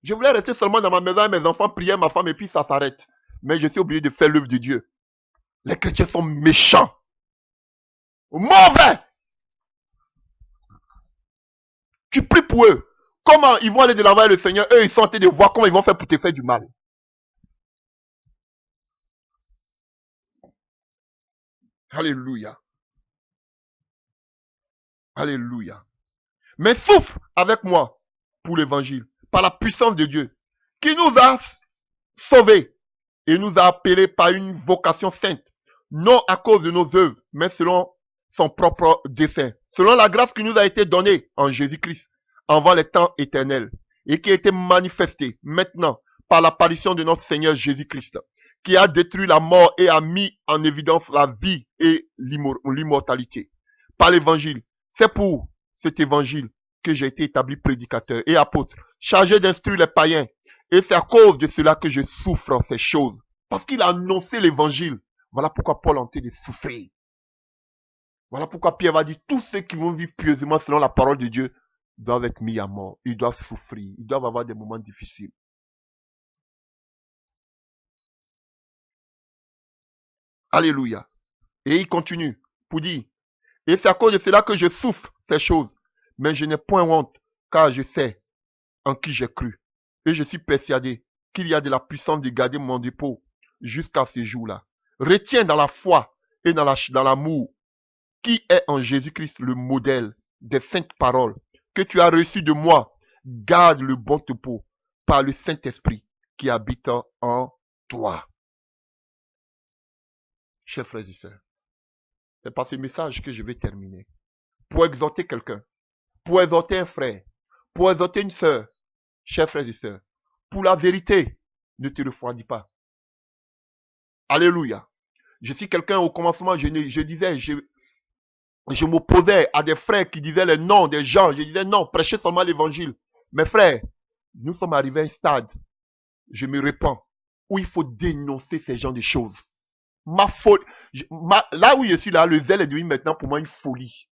je voulais rester seulement dans ma maison et mes enfants priaient, ma femme, et puis ça s'arrête. Mais je suis obligé de faire l'œuvre de Dieu. Les chrétiens sont méchants. Mauvais. Tu pries pour eux. Comment ils vont aller de l'avant avec le Seigneur? Eux, ils sont en train de voir comment ils vont faire pour te faire du mal. Alléluia. Alléluia. Mais souffre avec moi pour l'évangile, par la puissance de Dieu, qui nous a sauvés et nous a appelés par une vocation sainte, non à cause de nos œuvres, mais selon son propre dessein, selon la grâce qui nous a été donnée en Jésus-Christ, avant les temps éternels, et qui a été manifestée maintenant par l'apparition de notre Seigneur Jésus-Christ, qui a détruit la mort et a mis en évidence la vie et l'immortalité. Par l'évangile, c'est pour cet évangile que j'ai été établi prédicateur et apôtre, chargé d'instruire les païens. Et c'est à cause de cela que je souffre en ces choses. Parce qu'il a annoncé l'évangile. Voilà pourquoi Paul a tenté de souffrir. Voilà pourquoi Pierre va dire, tous ceux qui vont vivre pieusement selon la parole de Dieu doivent être mis à mort. Ils doivent souffrir. Ils doivent avoir des moments difficiles. Alléluia. Et il continue pour dire, et c'est à cause de cela que je souffre ces choses. Mais je n'ai point honte, car je sais en qui j'ai cru. Et je suis persuadé qu'il y a de la puissance de garder mon dépôt jusqu'à ce jour-là. Retiens dans la foi et dans l'amour qui est en Jésus-Christ le modèle des saintes paroles que tu as reçues de moi. Garde le bon dépôt par le Saint-Esprit qui habite en toi. Chers frères et sœurs, c'est par ce message que je vais terminer. Pour exhorter quelqu'un, pour exhorter un frère, pour exhorter une sœur, chers frères et sœurs, pour la vérité, ne te refroidis pas. Alléluia. Je suis quelqu'un au commencement, je disais, je m'opposais à des frères qui disaient les noms des gens. Je disais non, prêchez seulement l'évangile. Mes frères, nous sommes arrivés à un stade, je me répands, où il faut dénoncer ces genres de choses. Là où je suis là, le zèle est devenu maintenant pour moi une folie.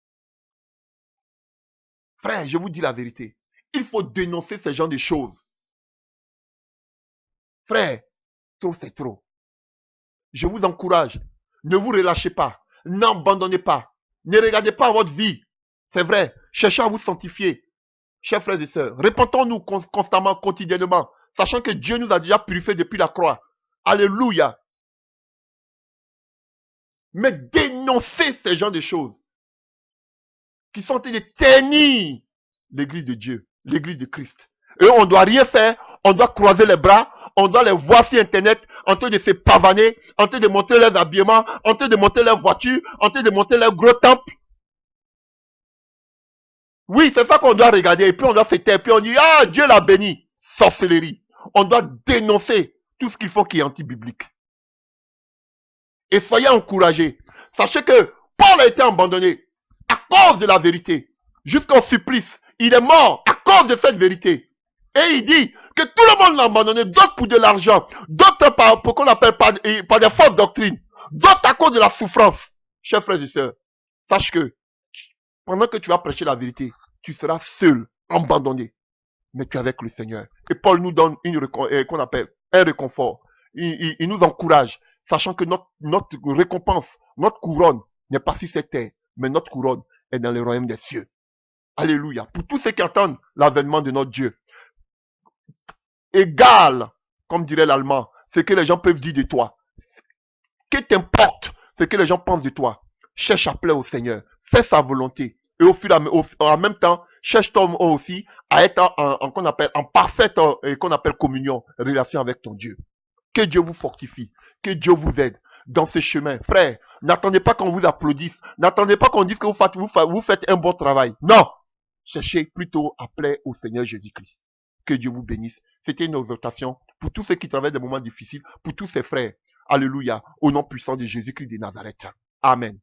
Frère, je vous dis la vérité. Il faut dénoncer ces genres de choses. Frère, trop c'est trop. Je vous encourage. Ne vous relâchez pas. N'abandonnez pas. Ne regardez pas votre vie. C'est vrai. Cherchez à vous sanctifier. Chers frères et sœurs, répentons-nous constamment, quotidiennement, sachant que Dieu nous a déjà purifiés depuis la croix. Alléluia. Mais dénoncez ces genres de choses qui sont en train de ternir l'église de Dieu, l'église de Christ. Et on ne doit rien faire, on doit croiser les bras, on doit les voir sur Internet, en train de se pavaner, en train de montrer leurs habillements, en train de montrer leurs voitures, en train de montrer leurs gros temples. Oui, c'est ça qu'on doit regarder, et puis on doit se taire, et puis on dit, ah, Dieu l'a béni. Sorcellerie. On doit dénoncer tout ce qu'il faut qui est anti-biblique. Et soyez encouragés. Sachez que Paul a été abandonné à cause de la vérité, jusqu'au supplice. Il est mort à cause de cette vérité. Et il dit que tout le monde l'a abandonné, d'autres pour de l'argent, d'autres pour qu'on appelle par des fausses doctrines, d'autres à cause de la souffrance. Chers frères et sœurs, sache que pendant que tu vas prêcher la vérité, tu seras seul, abandonné, mais tu es avec le Seigneur. Et Paul nous donne qu'on appelle un réconfort. Il nous encourage, sachant que notre récompense, notre couronne n'est pas sur cette terre, mais notre couronne est dans le royaume des cieux. Alléluia. Pour tous ceux qui attendent l'avènement de notre Dieu. Égal, comme dirait l'allemand, ce que les gens peuvent dire de toi. Que t'importe ce que les gens pensent de toi. Cherche à plaire au Seigneur. Fais sa volonté. Et en même temps, cherche toi aussi à être qu'on appelle, en parfaite qu'on appelle communion, relation avec ton Dieu. Que Dieu vous fortifie. Que Dieu vous aide dans ce chemin. Frère, n'attendez pas qu'on vous applaudisse. N'attendez pas qu'on dise que vous faites un bon travail. Non. Cherchez plutôt à plaire au Seigneur Jésus-Christ. Que Dieu vous bénisse. C'était une exhortation pour tous ceux qui traversent des moments difficiles, pour tous ces frères. Alléluia. Au nom puissant de Jésus-Christ de Nazareth. Amen.